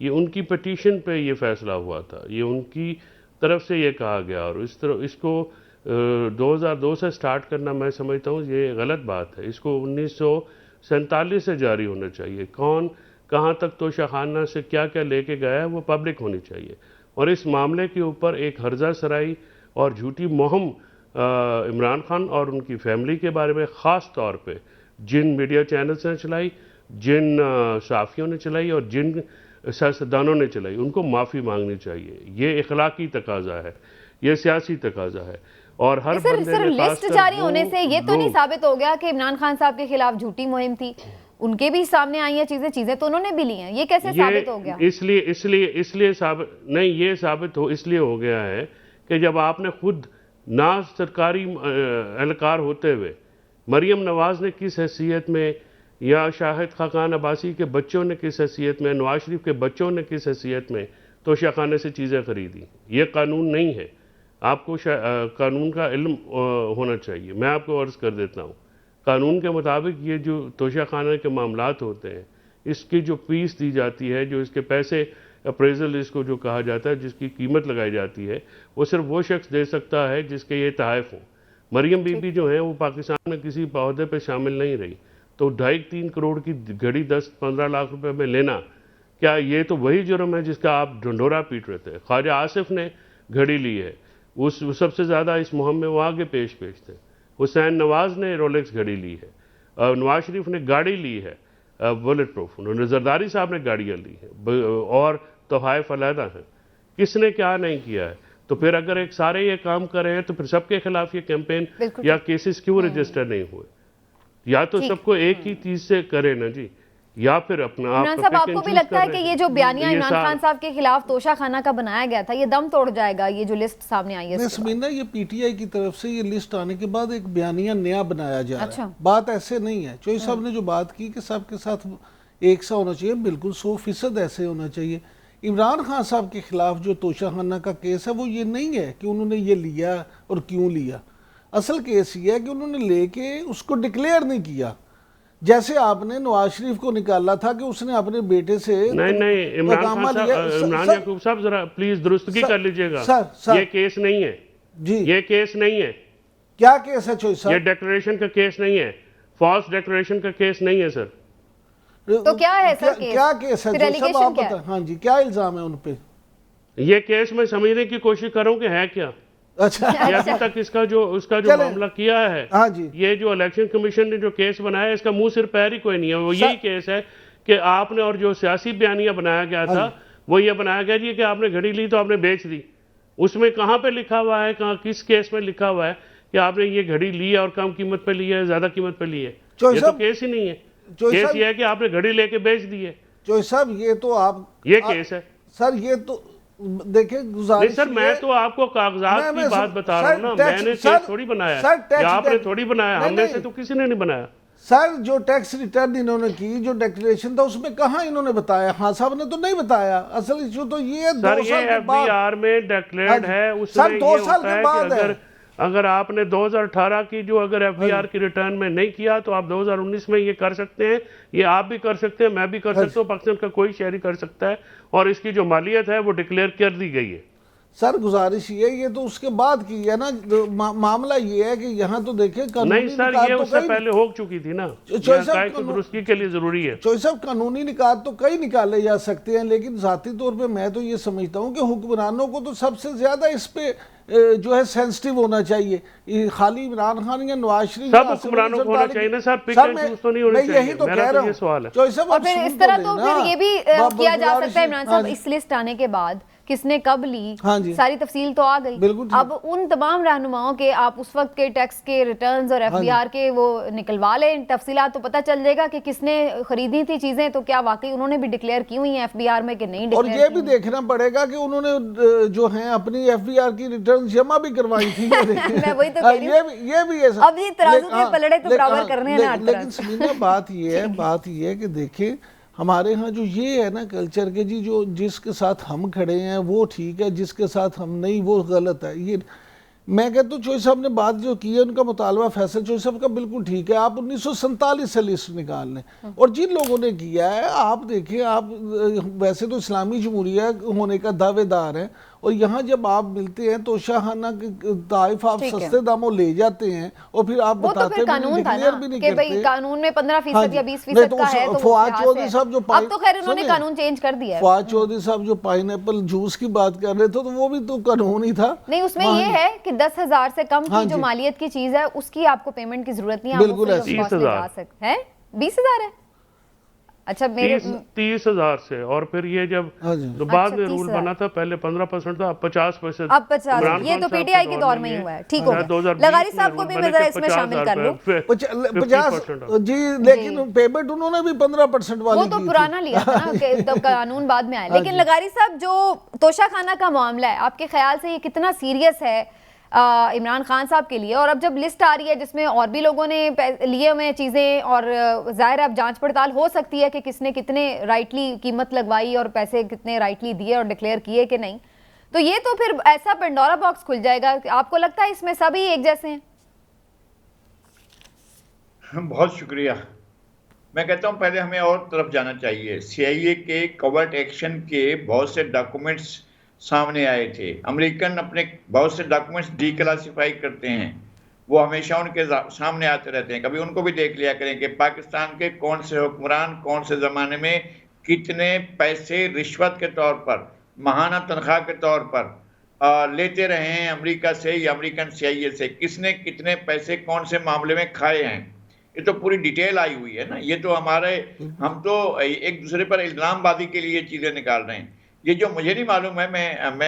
ये उनकी पटिशन पे ये फैसला हुआ था, ये उनकी तरफ से ये कहा गया और इसको 2002 से स्टार्ट करना मैं समझता हूँ ये गलत बात है। इसको 1947 से जारी होना चाहिए। कौन कहाँ तक तोशाखाना से क्या क्या लेके गया है, वो पब्लिक होनी चाहिए। और इस मामले के ऊपर एक हर्जा सराई और झूठी मुहिम इमरान खान और उनकी फैमिली के बारे में ख़ास तौर पे जिन मीडिया चैनल्स ने चलाई, जिन सहाफ़ियों ने चलाई और जिन सियासतदानों ने चलाई, उनको माफ़ी मांगनी चाहिए। ये इखलाकी तकाजा है, ये सियासी तकाजा है। और हर सर बंदे ने लिस्ट खासकर जारी वो होने से ये तो नहीं लोग- साबित हो गया कि इमरान खान साहब के खिलाफ झूठी मुहिम थी, उनके भी सामने आई हैं चीजें तो उन्होंने भी ली हैं, ये कैसे साबित हो गया? इसलिए साबित नहीं, ये साबित हो इसलिए हो गया है कि जब आपने खुद ना सरकारी एहलकार होते हुए मरियम नवाज ने किस हैसियत में, या शाहिद खाकान अब्बासी के बच्चों ने किस हैसियत में, नवाज शरीफ के बच्चों ने किस हैसियत में तोशाखाने से चीज़ें खरीदी, ये कानून नहीं है। आपको कानून का इल्म होना चाहिए। मैं आपको अर्ज़ कर देता हूँ, कानून के मुताबिक ये जो तोशाखाने के मामलात होते हैं, इसकी जो फीस दी जाती है, जो इसके पैसे अप्रेजल इसको जो कहा जाता है, जिसकी कीमत लगाई जाती है, वो सिर्फ वो शख्स दे सकता है जिसके ये तहफ़ हों। मरियम बीबी जो है वो पाकिस्तान में किसी पौधे पे शामिल नहीं रही, तो 2.5-3 करोड़ की घड़ी 10-15 लाख रुपए में लेना, क्या ये तो वही जुर्म है जिसका आप ढंढोरा पीट रहे थे? ख्वाजा आसिफ ने घड़ी ली है, उस सबसे ज़्यादा इस मुहिम में वो आगे पेश थे। हुसैन नवाज ने रोलेक्स घड़ी ली है, नवाज शरीफ ने गाड़ी ली है बुलेट प्रूफ, उन्होंने जरदारी साहब ने गाड़ियाँ ली हैं और तोहफ़ अलहदा हैं। किसने क्या नहीं किया है? तो फिर अगर एक सारे ये काम कर रहे हैं तो फिर सबके खिलाफ ये कैंपेन या केसेस क्यों रजिस्टर नहीं हुए? या तो सबको एक ही चीज से करे ना जी, या फिर अपना इमरान साहब, आपको भी लगता है कि ये जो बयानिया इमरान खान साहब के खिलाफ तोशाखाना का बनाया गया था, ये दम तोड़ जाएगा, ये जो लिस्ट सामने आई है? समीना, ये पीटीआई की तरफ से ये लिस्ट आने के बाद एक बयानिया नया बनाया जा रहा है। बात ऐसे नहीं है। चौधरी साहब ने जो बात की कि सबके साथ एक सा होना चाहिए, बिल्कुल 100% ऐसे होना चाहिए। इमरान खान साहब के खिलाफ जो तोशाखाना का केस है वो ये नहीं है कि उन्होंने ये लिया और क्यों लिया। असल केस ये है कि उन्होंने लेके उसको डिक्लेयर नहीं किया। जैसे आपने नवाज शरीफ को निकाला था कि उसने अपने बेटे से नहीं इमरान खान साहब, इमरान याकूब साहब जरा प्लीज दुरुस्तगी कर लीजिएगा। ये केस नहीं है जी, ये केस नहीं है। क्या केस है चौधरी साहब? ये डिक्लेरेशन का केस नहीं है, फॉल्स डिक्लेरेशन का केस नहीं है सर। तो क्या है सर केस? क्या केस है चौधरी साहब, आप बताएं। हाँ जी, क्या इल्जाम है उन पे? ये केस मैं समझने की कोशिश कर रहा हूँ कि है क्या। अच्छा, ये अभी तक उसका जो मामला किया है, हाँ जी, ये जो इलेक्शन कमीशन ने जो केस बनाया है, इसका मुंह सिर पैर ही कोई नहीं है। वो यही केस है कि आपने, और जो सियासी बयानिया बनाया गया था वो ये बनाया गया जी कि आपने घड़ी ली तो आपने बेच दी। उसमें कहाँ पे लिखा हुआ है, कहाँ किस केस में लिखा हुआ है कि आपने ये घड़ी ली है और कम कीमत पे ली है, ज्यादा कीमत पे ली है? ये तो केस ही नहीं है। केस ये है कि आपने घड़ी लेके बेच दी है। चौधरी साहब, ये तो आप ये केस है सर। ये तो देखिए, गुजारिश सर, मैं तो आपको कागजात की बात बता रहा हूँ ना, मैंने केस थोड़ी बनाया, या आपने थोड़ी बनाया, हमने से तो किसी ने नहीं बनाया। सर, जो टैक्स रिटर्न इन्होंने की, जो डिक्लेरेशन था, उसमें कहाँ इन्होंने बताया? हाँ साहब ने तो नहीं बताया। असल इशू तो ये सर, ये एफबीआर में डिक्लेयर्ड है, उसमें 2 साल के बाद है। अगर आपने 2018 की जो अगर एफबीआर की रिटर्न में नहीं किया तो आप 2019 में ये कर सकते हैं। ये आप भी कर सकते हैं, मैं भी कर सकता हूँ, पाकिस्तान का कोई शहरी कर सकता है, और इसकी जो मालियत है वो डिक्लेयर कर दी गई है। सर, गुजारिश ये तो उसके बाद की है ना। मामला ये है कि यहाँ तो देखे नहीं सर, ये उससे पहले हो चुकी थी ना, दुरुस्ती के लिए जरूरी है। चौधरी साहब, कानूनी निकात तो कई निकाले जा सकते हैं, लेकिन जाती तौर पे मैं तो ये समझता हूँ कि हुक्मरानों को तो सबसे ज्यादा इस पे जो है सेंसिटिव होना चाहिए। खाली इमरान खान या नवाज शरीफ, सब हुक्मरानों को होना चाहिए ना सर, पिक एंड चूज तो नहीं होना चाहिए। यही तो कह रहा हूँ सवाल है। चौधरी साहब, और फिर इस तरह तो फिर ये भी किया जा सकता है इमरान साहब, इस लिस्ट आने के बाद किसने कब ली, सारी तफसील तो आ गई। अब उन तमाम रहनुमाओं के आप उस वक्त के टैक्स के रिटर्न्स और एफबीआर के वो निकलवा लें, तफसीलात तो पता चल जाएगा कि किसने खरीदी थी चीजें, तो क्या वाकई उन्होंने भी डिक्लेयर की हुई हैं एफबीआर में कि नहीं। और ये भी देखना पड़ेगा कि उन्होंने जो है अपनी एफबीआर की रिटर्न जमा भी करवाई थी। मैं वही तो कह रही हूं, ये भी है। अब ये तराजू के पलड़े तो बराबर करने हैं ना। लेकिन समीना, बात ये है कि देखिए, हमारे यहाँ जो ये है ना कल्चर के जी, जो जिसके साथ हम खड़े हैं वो ठीक है, जिसके साथ हम नहीं वो गलत है। ये मैं कहता हूँ, चौधरी साहब ने बात जो की है, उनका मुतालबा फैसल चौधरी साहब का बिल्कुल ठीक है। आप 1947 से लिस्ट निकाल लें, और जिन लोगों ने किया है, आप देखिए, आप वैसे तो इस्लामी जमहूरिया होने का दावेदार हैं, और यहाँ जब आप मिलते हैं तो शाहाना के ताइफ आप ठीक है। सस्ते दामों ले जाते हैं और फिर आप वो तो बताते फिर भी नहीं, कानून था डिक्लेयर ना भी नहीं कि भाई करते। कानून में 15% हाँ जी। या नहीं 20% तो का है, तो फवाद वो चौधरी लिहाज साहब जो से अब तो खैर उन्होंने सुनिए, कानून चेंज कर दिया है। फवाद चौधरी साहब जो पाइनएप्पल जूस की बात कर रहे थे तो वो भी तो कानून ही था। नहीं, उसमें वहाँ- ये है कि 10,000 से कम हाँ की जो जी। मालियत की चीज है उसकी आपको पेमेंट की जरूरत नहीं है, आप वो बिल्कुल free of ऐसे। cost ले 30,000 जा सकते हैं। 20,000 है? अच्छा मेरे 30,000 से, और फिर ये जब हाँ जी। तो बाद अच्छा, में रूल 30,000 बना था, पहले 15% था, अब 50%। अब 50, ये तो पीटीआई के दौर में ही हुआ है। ठीक हो गया। लगारी साहब को भी मैं जरा इसमें शामिल कर लूं। 50 जी, लेकिन पेमेंट उन्होंने भी 15% वाली वो तो की थी। पुराना लिया था ना कि तो कानून बाद में आया। लेकिन लगारी साहब, जो तोशाखाना का मामला है, आपके ख्याल से ये कितना सीरियस है इमरान खान साहब के लिए? और अब जब लिस्ट आ रही है जिसमें और भी लोगों ने लिए हुए चीज़ें, और जाहिर है अब जांच पड़ताल हो सकती है कि किसने कितने राइटली कीमत लगवाई और पैसे कितने राइटली दिए और डिक्लेयर किए कि नहीं, तो ये तो फिर ऐसा पेंडोरा बॉक्स खुल जाएगा। आपको लगता है इसमें सभी एक जैसे हैं? बहुत शुक्रिया। मैं कहता हूं पहले हमें और तरफ जाना चाहिए। CIA के कवर्ट एक्शन के बहुत से डॉक्यूमेंट्स सामने आए थे। अमेरिकन अपने बहुत से डॉक्यूमेंट्स डीक्लासिफाई करते हैं, वो हमेशा उनके सामने आते रहते हैं। कभी उनको भी देख लिया करें कि पाकिस्तान के कौन से हुक्मरान कौन से ज़माने में कितने पैसे रिश्वत के तौर पर, माहाना तनख्वाह के तौर पर लेते रहे हैं अमेरिका से या अमेरिकन CIA से, किसने कितने पैसे कौन से मामले में खाए हैं। ये तो पूरी डिटेल आई हुई है ना। ये तो हम तो एक दूसरे पर इल्ज़ामबाजी के लिए चीज़ें निकाल रहे हैं। ये जो मुझे नहीं मालूम है,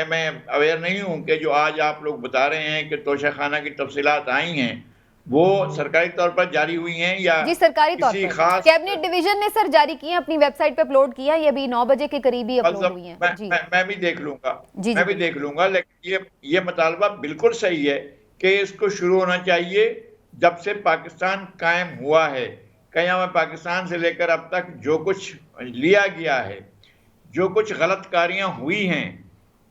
मैं अवेयर नहीं हूं कि जो आज आप लोग बता रहे हैं कि तोशाखाना की तफसीलात आई हैं, वो सरकारी तौर पर जारी हुई हैं या जी सरकारी तौर किसी पर खास कैबिनेट डिवीजन ने सर जारी की है, अपनी वेबसाइट पे अपलोड किया। ये अभी 9 बजे के करीब ही अपलोड हुई है। जी मैं भी देख लूंगा, जी, मैं भी देख लूंगा। लेकिन ये मुतालबा बिल्कुल सही है कि इसको शुरू होना चाहिए जब से पाकिस्तान कायम हुआ है। क़याम पाकिस्तान से लेकर अब तक जो कुछ लिया गया है, जो कुछ गलतकारियां हुई हैं,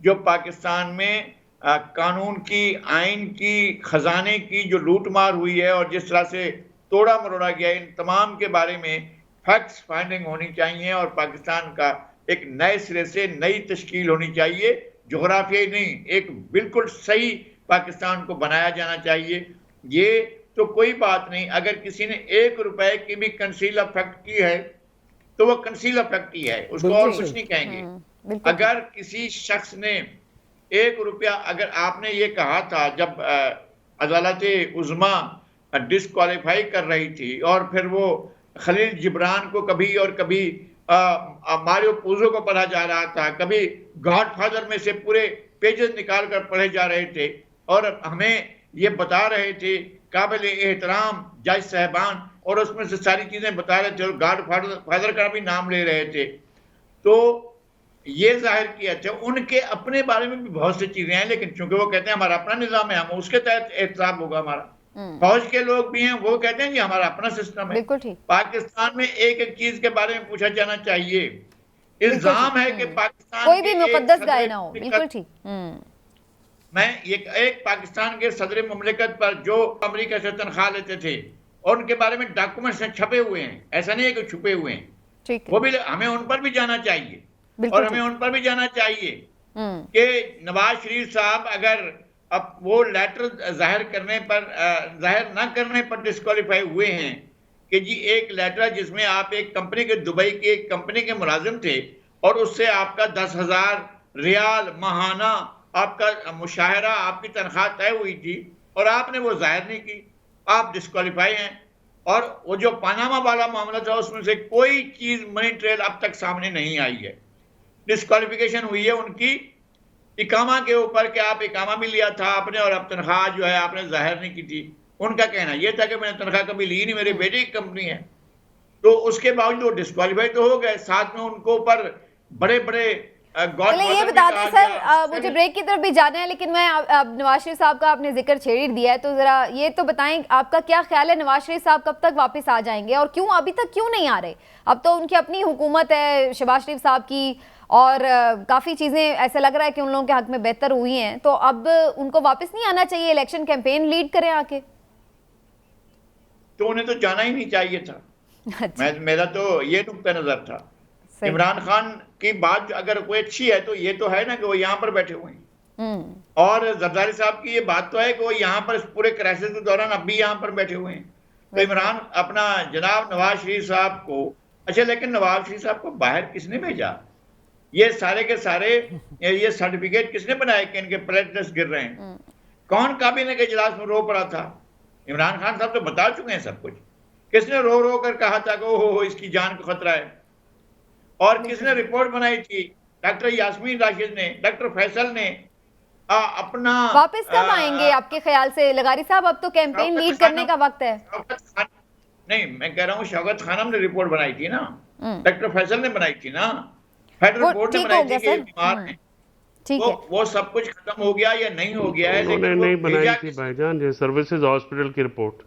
जो पाकिस्तान में कानून की, आइन की, खजाने की जो लूटमार हुई है और जिस तरह से तोड़ा मरोड़ा गया, इन तमाम के बारे में फैक्ट्स फाइंडिंग होनी चाहिए और पाकिस्तान का एक नए सिरे से नई तश्कील होनी चाहिए। जोग्राफियाई नहीं, एक बिल्कुल सही पाकिस्तान को बनाया जाना चाहिए। ये तो कोई बात नहीं, अगर किसी ने 1 रुपए की भी कंसील फैक्ट की है तो वो कंसील फैक्ट ही है, उसको और कुछ नहीं कहेंगे। अगर किसी शख्स ने 1 रुपया, अगर आपने ये कहा था जब अदालत उज़्मा डिस्क्वालीफाई कर रही थी और फिर वो खलील जिब्रान को कभी और कभी मारियो पूजो को पढ़ा जा रहा था, कभी गॉडफादर में से पूरे पेजेस निकाल कर पढ़े जा रहे थे और हमें ये बता रहे थे काबिल एहतराम जज साहबान, और उसमें से सारी चीजें बता रहे थे और गॉडफादर का भी नाम ले रहे थे, तो ये जाहिर किया था उनके अपने बारे में भी बहुत सी चीजें हैं। लेकिन चूंकि वो कहते हैं हमारा अपना निजाम है, हम उसके तहत एहतराम होगा हमारा। फौज के लोग भी हैं, वो कहते हैं कि हमारा अपना सिस्टम है। बिल्कुल ठीक। पाकिस्तान में एक एक चीज के बारे में पूछा जाना चाहिए। इल्जाम है कि पाकिस्तान कोई भी मुकद्दस गाय ना हो। बिल्कुल ठीक। मैं एक पाकिस्तान के सदर मुमलिकत पर जो अमेरिका से तनख्वाह लेते थे और उनके बारे में डॉक्यूमेंट्स छपे हुए हैं, ऐसा नहीं है कि छुपे हुए हैं, ठीक है। वो भी हमें उन पर भी जाना चाहिए। बिल्कुल और हमें उन पर भी जाना चाहिए कि नवाज शरीफ साहब अगर अब वो लेटर जाहिर ना करने पर डिस्क्वालीफाई हुए हैं कि जी एक लेटर जिसमें आप एक कंपनी के, दुबई की एक कंपनी के मुलाजिम थे और उससे आपका 10,000 रियाल माहाना आपका मुशाहरा, आपकी तनख्वाह तय हुई थी और आपने वो जाहिर नहीं की, आप डिस्क्वालीफाई हैं। और वो जो पनामा वाला मामला था उसमें से कोई चीज मनी ट्रेल अब तक सामने नहीं आई है। डिस्क्वालिफिकेशन हुई है उनकी इकामा के ऊपर कि आप इकामा भी लिया था आपने और अब तनख्वाह जो है आपने जाहिर नहीं की थी। उनका कहना यह था कि मैंने तनख्वाह कभी ली नहीं, मेरे बेटे की कंपनी है। तो उसके बावजूद वो डिस्क्वालीफाई तो हो गए, साथ में उनको ऊपर बड़े बड़े चलिए ये बता दें सर, मुझे ब्रेक की तरफ भी जाना है, लेकिन मैं नवाज शरीफ साहब का आपने जिक्र छेड़ ही दिया है, तो जरा ये तो बताएं आपका क्या ख्याल है, नवाज शरीफ साहब कब तक वापस आ जाएंगे और क्यों अभी तक क्यों नहीं आ रहे? अब तो उनकी अपनी हुकूमत है शहबाज शरीफ साहब की और काफ़ी चीज़ें ऐसा लग रहा है कि उन लोगों के हक में बेहतर हुई हैं, तो अब उनको वापस नहीं आना चाहिए? इलेक्शन कैंपेन लीड करें आके। तो उन्हें तो जाना ही नहीं चाहिए था। अच्छा। मेरा तो ये नुक्ता नजर था। इमरान खान की बात अगर कोई अच्छी है तो ये तो है ना कि वो यहाँ पर बैठे हुए हैं। और जरदारी साहब की ये बात तो है कि वो यहाँ पर इस पूरे क्राइसिस के दौरान अब भी यहाँ पर बैठे हुए हैं। तो इमरान अपना जनाब नवाज शरीफ साहब को, अच्छा लेकिन नवाज शरीफ साहब को बाहर किसने भेजा? ये सारे के सारे ये सर्टिफिकेट किसने बनाए कि इनके प्लेटलेट्स गिर रहे हैं? कौन काबीना के इजलास में रो पड़ा था? इमरान खान साहब तो बता चुके हैं सब कुछ। किसने रो रो कर कहा था कि ओहो इसकी जान को खतरा है? और किसने रिपोर्ट बनाई थी? डॉक्टर यास्मीन राशिद ने, डॉक्टर फैसल ने अपना वापस कब आएंगे आपके ख्याल से लगारी साहब? अब तो कैंपेन लीड करने का वक्त है। नहीं, मैं कह रहा हूँ शौकत खानम ने रिपोर्ट बनाई थी ना, डॉक्टर फैसल ने बनाई थी ना, फेडरल बोर्ड ने बनाई थी कि बीमार है। वो सब कुछ खत्म हो गया या नहीं हो गया है? उन्होंने नहीं बनाई थी भाईजान, ये सर्विसेज हॉस्पिटल की रिपोर्ट।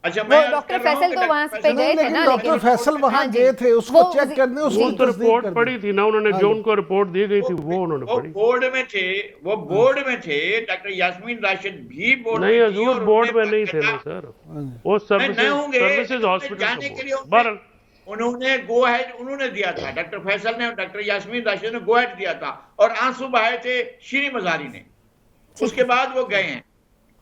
अच्छा, मैं डॉक्टर फैसल तो वहां पे गए थे ना, डॉक्टर फैसल वहां गए थे उसको चेक करने, उसको तो रिपोर्ट पढ़ी थी ना उन्होंने, जो उनको रिपोर्ट दी गई थी वो उन्होंने पढ़ी। बोर्ड में थे, वो बोर्ड में थे। डॉक्टर यास्मीन राशिद भी बोर्ड नहीं, हजूर बोर्ड में नहीं थे ना सर, वो सर्विसेज हॉस्पिटल उन्होंने गो हेड उन्होंने दिया था। डॉक्टर फैसल ने और डॉक्टर यास्मीन राशिद ने गो हेड दिया था और आंसू बहाए थे शीरी मजारी ने। उसके बाद वो गए हैं।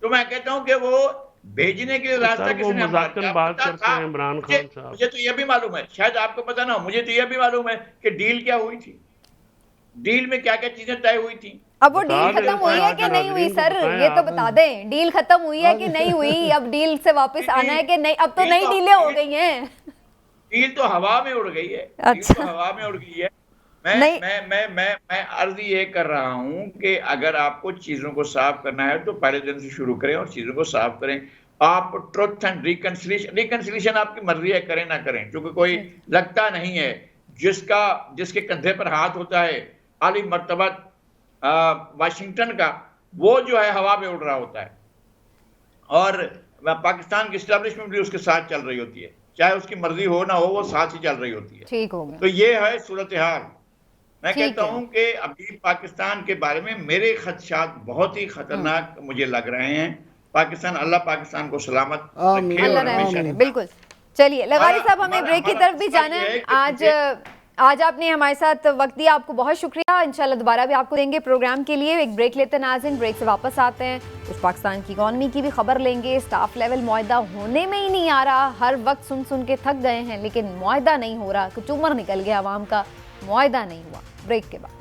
तो मैं कहता हूं कि वो भेजने के लिए रास्ता किसने बात करते हैं इमरान खान साहब। मुझे तो यह भी मालूम है, शायद आपको पता ना हो, मुझे तो यह भी मालूम है कि डील क्या हुई थी, डील में क्या क्या चीजें तय हुई थी। अब वो डील खत्म हुई है कि नहीं हुई सर, ये तो बता दें। डील खत्म हुई है कि नहीं हुई? अब डील से वापस आना है कि नहीं? अब तो नई डीलें हो गई हैं। डील तो हवा में उड़ गई है। डील तो हवा में उड़ गई है। मैं अर्ज ये कर रहा हूं कि अगर आपको चीजों को साफ करना है तो पहले दिन से शुरू करें और चीजों को साफ करें। आप ट्रुथ एंड रिकंसिलिएशन आपकी मर्जी है, करें ना करें, क्योंकि कोई लगता नहीं है जिसके कंधे पर हाथ होता है आली मर्तबा वाशिंगटन का, वो जो है हवा में उड़ रहा होता है और पाकिस्तान की एस्टेब्लिशमेंट भी उसके साथ चल रही होती है, चाहे उसकी मर्जी हो ना हो, वो साथ ही चल रही होती है। ठीक हो गया। तो ये है सूरत हाल। मैं कहता हूं कि अभी पाकिस्तान के बारे में मेरे खदशात बहुत ही खतरनाक मुझे लग रहे हैं। पाकिस्तान, अल्लाह पाकिस्तान को सलामत रखे और हमेशा। बिल्कुल। चलिए लगारी साहब, हमें ब्रेक की तरफ भी जाना है। आज आपने हमारे साथ वक्त दिया, आपको बहुत शुक्रिया। इंशाल्लाह दोबारा भी आपको देंगे प्रोग्राम के लिए। एक ब्रेक लेते हैं नाज़रीन, ब्रेक से वापस आते हैं, कुछ पाकिस्तान की इकॉनमी की भी खबर लेंगे। स्टाफ लेवल मुआहदा होने में ही नहीं आ रहा, हर वक्त सुन सुन के थक गए हैं, लेकिन मुआहदा नहीं हो रहा। कुछ उम्र निकल गया अवाम का, मुआहदा नहीं हुआ। ब्रेक के बाद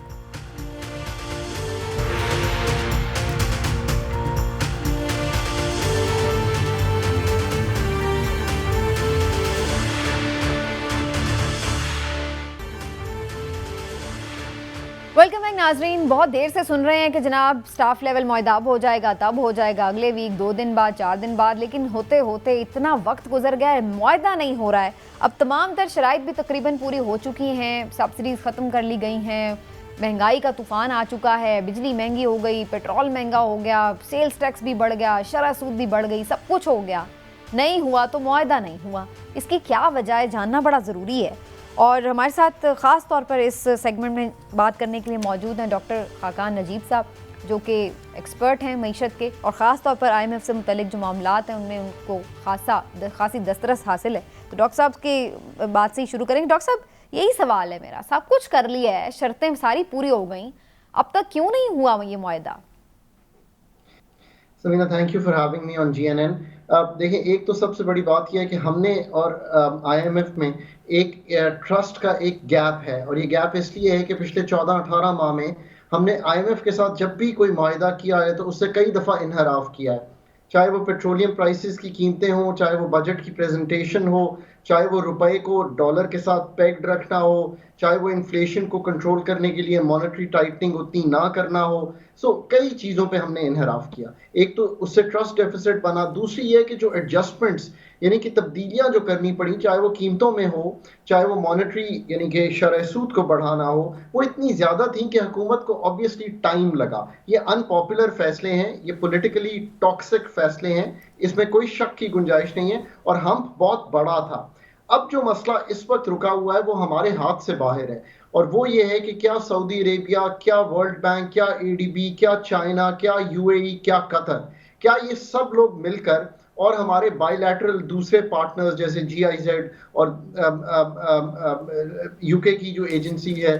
वेलकम बैक नाजरीन। बहुत देर से सुन रहे हैं कि जनाब स्टाफ लेवल मुआहदा अब हो जाएगा, तब हो जाएगा, अगले वीक, 2 दिन बाद, 4 दिन बाद, लेकिन होते होते इतना वक्त गुजर गया है, मुआहदा नहीं हो रहा है। अब तमाम तर शराइत भी तकरीबन पूरी हो चुकी हैं, सब्सिडीज़ ख़त्म कर ली गई हैं, महंगाई का तूफ़ान आ चुका है, बिजली महंगी हो गई, पेट्रोल महंगा हो गया, सेल्स टैक्स भी बढ़ गया, शरह सूद भी बढ़ गई, सब कुछ हो गया। नहीं हुआ तो मुआहदा नहीं हुआ। इसकी क्या वजह है जानना बड़ा ज़रूरी है। और हमारे साथ ख़ास तौर पर इस सेगमेंट में बात करने के लिए मौजूद हैं डॉक्टर खाकान नजीब साहब, जो कि एक्सपर्ट हैं मईशत के, और ख़ास तौर पर IMF से मुतल्लिक जो मामलात हैं उनमें उनको खासी दस्तरस हासिल है। तो डॉक्टर साहब की बात से ही शुरू करेंगे। डॉक्टर साहब, यही सवाल है मेरा, सब कुछ कर लिया है, शर्तें सारी पूरी हो गई, अब तक क्यों नहीं हुआ ये मुआहदा? Samina, thank you for having me on GNN। देखिए, एक तो सबसे बड़ी बात यह है कि हमने और IMF में एक ट्रस्ट का एक गैप है, और ये गैप इसलिए है कि पिछले 14-18 माह में हमने IMF के साथ जब भी कोई मुआहदा किया है तो उससे कई दफ़ा इनहराफ किया है, चाहे वो पेट्रोलियम प्राइसेस की कीमतें हों, चाहे वो बजट की प्रेजेंटेशन हो, चाहे वो रुपए को डॉलर के साथ पेग्ड रखना हो, चाहे वो इन्फ्लेशन को कंट्रोल करने के लिए मॉनेटरी टाइटनिंग उतनी ना करना हो। कई चीज़ों पे हमने इनहराफ किया। एक तो उससे ट्रस्ट डेफिसिट बना, दूसरी ये कि जो एडजस्टमेंट्स यानी कि तब्दीलियां जो करनी पड़ी, चाहे वो कीमतों में हो, चाहे वो मॉनेटरी यानी कि शरह सूद को बढ़ाना हो, वो इतनी ज़्यादा थी कि हुकूमत को ऑब्वियसली टाइम लगा। ये अनपॉपुलर फैसले हैं, ये पॉलिटिकली टॉक्सिक फैसले हैं, इसमें कोई शक की गुंजाइश नहीं है, और हम बहुत बड़ा था। अब जो मसला इस वक्त रुका हुआ है वो हमारे हाथ से बाहर है, और वो ये है कि क्या सऊदी अरेबिया, क्या वर्ल्ड बैंक, क्या ADB, क्या चाइना, क्या UAE, क्या कतर, क्या ये सब लोग मिलकर और हमारे बायलैटरल दूसरे पार्टनर्स जैसे GIZ और यूके की जो एजेंसी है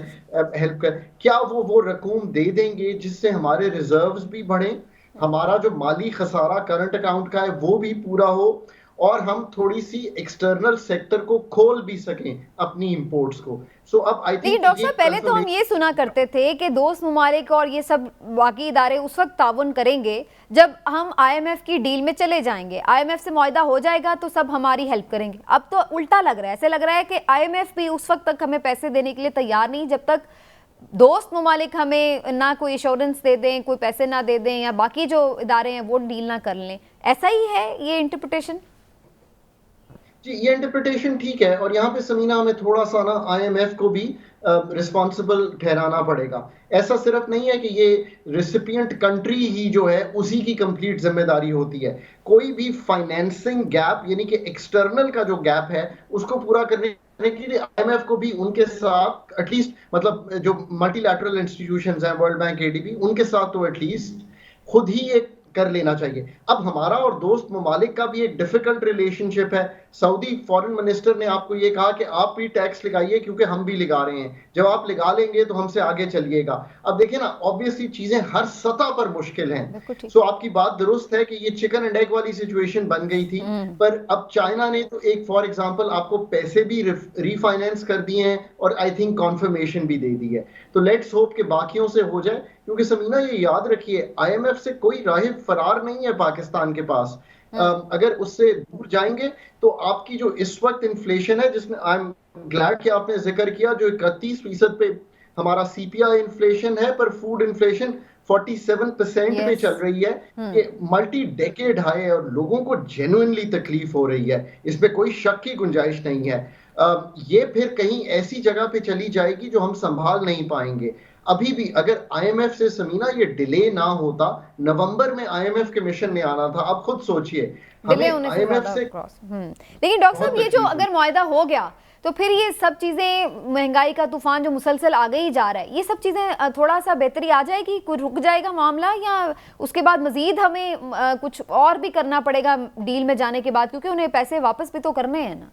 हेल्प कर, क्या वो रकूम दे देंगे जिससे हमारे रिजर्व्स भी बढ़े, हमारा जो माली खसारा करंट अकाउंट का है वो भी पूरा हो, और हम थोड़ी सी एक्सटर्नल सेक्टर को खोल भी सकें अपनी इंपोर्ट्स को। सो अब आई थिंक लेकिन डॉक्टर साहब पहले तो हम ये सुना करते थे कि दोस्त ममालिक और ये सब बाकी इदारे उस वक्त ताउन करेंगे जब हम IMF की डील में चले जाएंगे, IMF से मुआहदा हो जाएगा तो सब हमारी हेल्प करेंगे। अब तो उल्टा लग रहा है, ऐसे लग रहा है कि IMF भी उस वक्त तक हमें पैसे देने के लिए तैयार नहीं जब तक दोस्त ममालिक हमें ना कोई एश्योरेंस दे दें, कोई पैसे ना दे दें, या बाकी जो इदारे हैं वो डील ना कर लें। ऐसा ही है ये इंटरप्रिटेशन? जी, ये इंटरप्रिटेशन ठीक है, और यहाँ पे समीना हमें थोड़ा सा ना IMF को भी रिस्पॉन्सिबल ठहराना पड़ेगा। ऐसा सिर्फ नहीं है कि ये रिसिपिएंट कंट्री ही जो है उसी की कंप्लीट जिम्मेदारी होती है। कोई भी फाइनेंसिंग गैप यानी कि एक्सटर्नल का जो गैप है उसको पूरा करने के लिए IMF को भी उनके साथ एटलीस्ट, मतलब जो मल्टीलैटरल इंस्टीट्यूशंस हैं, वर्ल्ड बैंक, ADB, उनके साथ तो एटलीस्ट खुद ही एक कर लेना चाहिए। अब हमारा और दोस्त ममालिक का भी एक डिफिकल्ट रिलेशनशिप है। सऊदी फॉरेन मिनिस्टर ने आपको ये कहा कि आप भी टैक्स लगाइए क्योंकि हम भी लगा रहे हैं, जब आप लगा लेंगे तो हमसे आगे चलिएगा। अब देखिए ना, ऑब्वियसली चीजें हर सतह पर मुश्किल हैं। सो आपकी बात दुरुस्त है कि ये चिकन एंड एग वाली सिचुएशन बन गई थी, पर अब चाइना ने तो एक फॉर एग्जांपल आपको पैसे भी रीफाइनेंस कर दिए हैं और आई थिंक कॉन्फर्मेशन भी दे दी है। तो लेट्स होप कि बाकियों से हो जाए, क्योंकि समीना ये याद रखिए IMF से कोई राह फरार नहीं है पाकिस्तान के पास। अगर उससे दूर जाएंगे तो आपकी जो इस वक्त इन्फ्लेशन है, जिसमें आई एम ग्लैड कि आपने जिक्र किया, जो 31% पे हमारा CPI इन्फ्लेशन है, पर फूड इन्फ्लेशन 47% पे चल रही है। ये मल्टी डेकेड हाई है और लोगों को जेन्युइनली तकलीफ हो रही है, इसमें कोई शक की गुंजाइश नहीं है। ये फिर कहीं ऐसी जगह पे चली जाएगी जो हम संभाल नहीं पाएंगे। अभी भी अगर IMF से समीना ये डिले ना होता, नवंबर में IMF के मिशन ने आना था। आप खुद सोचिए, डिले होने से IMF से लेकिन डॉक्टर साहब ये जो अगर मुआहदा हो गया तो फिर ये सब चीजें, महंगाई का तूफान जो मुसलसल आगे ही जा रहा है, ये सब चीजें थोड़ा सा बेहतरी आ जाएगी, कोई रुक जाएगा मामला, या उसके बाद मजीद हमें कुछ और भी करना पड़ेगा डील में जाने के बाद, क्योंकि उन्हें पैसे वापस भी तो करने हैं ना?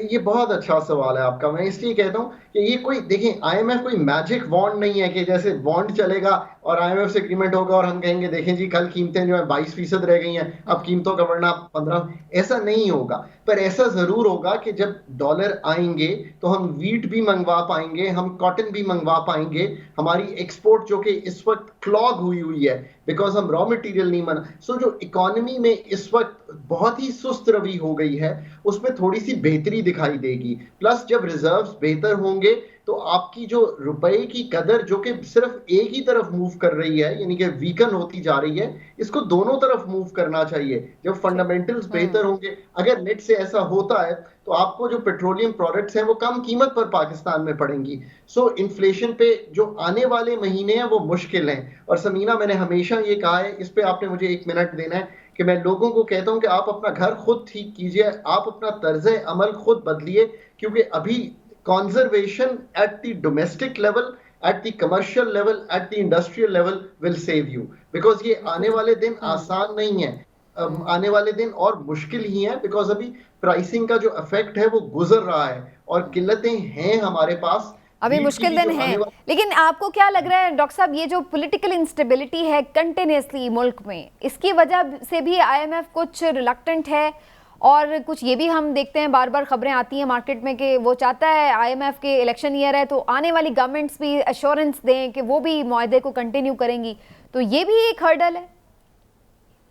ये बहुत अच्छा सवाल है आपका। मैं इसलिए कहता हूँ कि ये कोई, देखिए IMF कोई मैजिक बॉन्ड नहीं है कि जैसे बॉन्ड चलेगा और IMF से एग्रीमेंट होगा और हम कहेंगे देखें जी कल कीमतें जो है 22% रह गई हैं, अब कीमतों का बढ़ना 15। ऐसा नहीं होगा, पर ऐसा जरूर होगा कि जब डॉलर आएंगे तो हम वीट भी मंगवा पाएंगे, हम कॉटन भी मंगवा पाएंगे। हमारी एक्सपोर्ट जो कि इस वक्त क्लॉग हुई है बिकॉज हम रॉ मटेरियल नहीं बना। सो जो इकोनॉमी में इस वक्त बहुत ही सुस्त रवि हो गई है, उसमें थोड़ी सी बेहतरी दिखाई देगी। प्लस जब रिजर्व्स बेहतर होंगे तो आपकी जो रुपए की कदर जो कि सिर्फ एक ही तरफ मूव कर रही है, यानी कि वीकन होती जा रही है, इसको दोनों तरफ मूव करना चाहिए। जब फंडामेंटल्स बेहतर होंगे, अगर नेट से ऐसा होता है तो आपको जो पेट्रोलियम प्रोडक्ट्स हैं वो कम कीमत पर पाकिस्तान में पड़ेंगी। सो इन्फ्लेशन पे जो आने वाले महीने हैं वो मुश्किल हैं। और समीना, मैंने हमेशा ये कहा है, इस पे आपने मुझे 1 मिनट देना है, कि मैं लोगों को कहता हूं कि आप अपना घर खुद ठीक कीजिए, आप अपना तर्ज अमल खुद बदलिए, क्योंकि अभी conservation at the domestic level, at the commercial level, at the industrial level will save you, because ये आने वाले दिन आसान नहीं है, आने वाले दिन और मुश्किल ही है, बिकॉज अभी प्राइसिंग का जो इफेक्ट है वो गुजर रहा है और किल्लतें हैं हमारे पास, अभी मुश्किल दिन है। लेकिन आपको क्या लग रहा है डॉक्टर साहब, ये जो पॉलिटिकल इंस्टेबिलिटी है कंटिन्यूसली मुल्क में, इसकी वजह से भी IMF कुछ रिलक्टेंट है? और कुछ ये भी हम देखते हैं, बार बार खबरें आती हैं मार्केट में कि वो चाहता है IMF के इलेक्शन ईयर है तो आने वाली गवर्नमेंट्स भी एश्योरेंस दें कि वो भी मुआहदे को कंटिन्यू करेंगी, तो ये भी एक हर्डल है।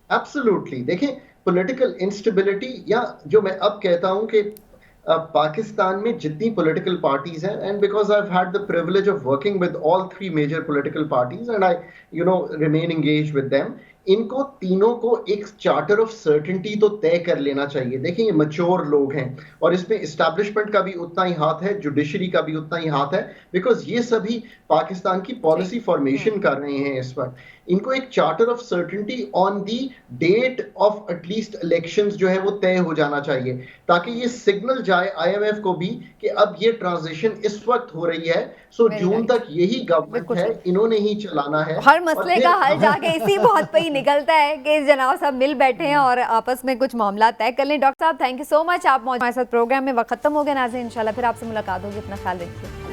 एब्सोल्युटली। देखें, पॉलिटिकल इंस्टेबिलिटी, या जो मैं अब कहता हूं कि पाकिस्तान में जितनी पॉलिटिकल पार्टीज हैं, and because I have had the privilege of working with all 3 major political parties and I remain engaged with them, इनको तीनों को एक चार्टर ऑफ सर्टेनिटी तो तय कर लेना चाहिए। देखिए, ये मैच्योर लोग हैं और इसमें एस्टैब्लिशमेंट का भी उतना ही हाथ है, जुडिशरी का भी उतना ही हाथ है, बिकॉज ये सभी पाकिस्तान की पॉलिसी फॉर्मेशन कर रहे हैं इस वक्त। इनको एक charter of certainty on the date of at least elections जो है वो तय हो जाना चाहिए, ताकि ये सिग्नल जाए IMF को भी कि अब ये ट्रांजिशन इस वक्त हो रही है। सो जून तक यही गवर्नमेंट है, इन्होंने ही चलाना है। हर मसले का हल जाके इसी बहुत पे ही निकलता है कि जनाब साहब मिल बैठे हैं और आपस में कुछ मामला तय कर लें। डॉक्टर साहब थैंक यू सो मच, आप हमारे साथ प्रोग्राम में। वक्त खत्म हो गया नाज़रीन, इंशाल्लाह फिर आपसे मुलाकात होगी, अपना ख्याल रखिए।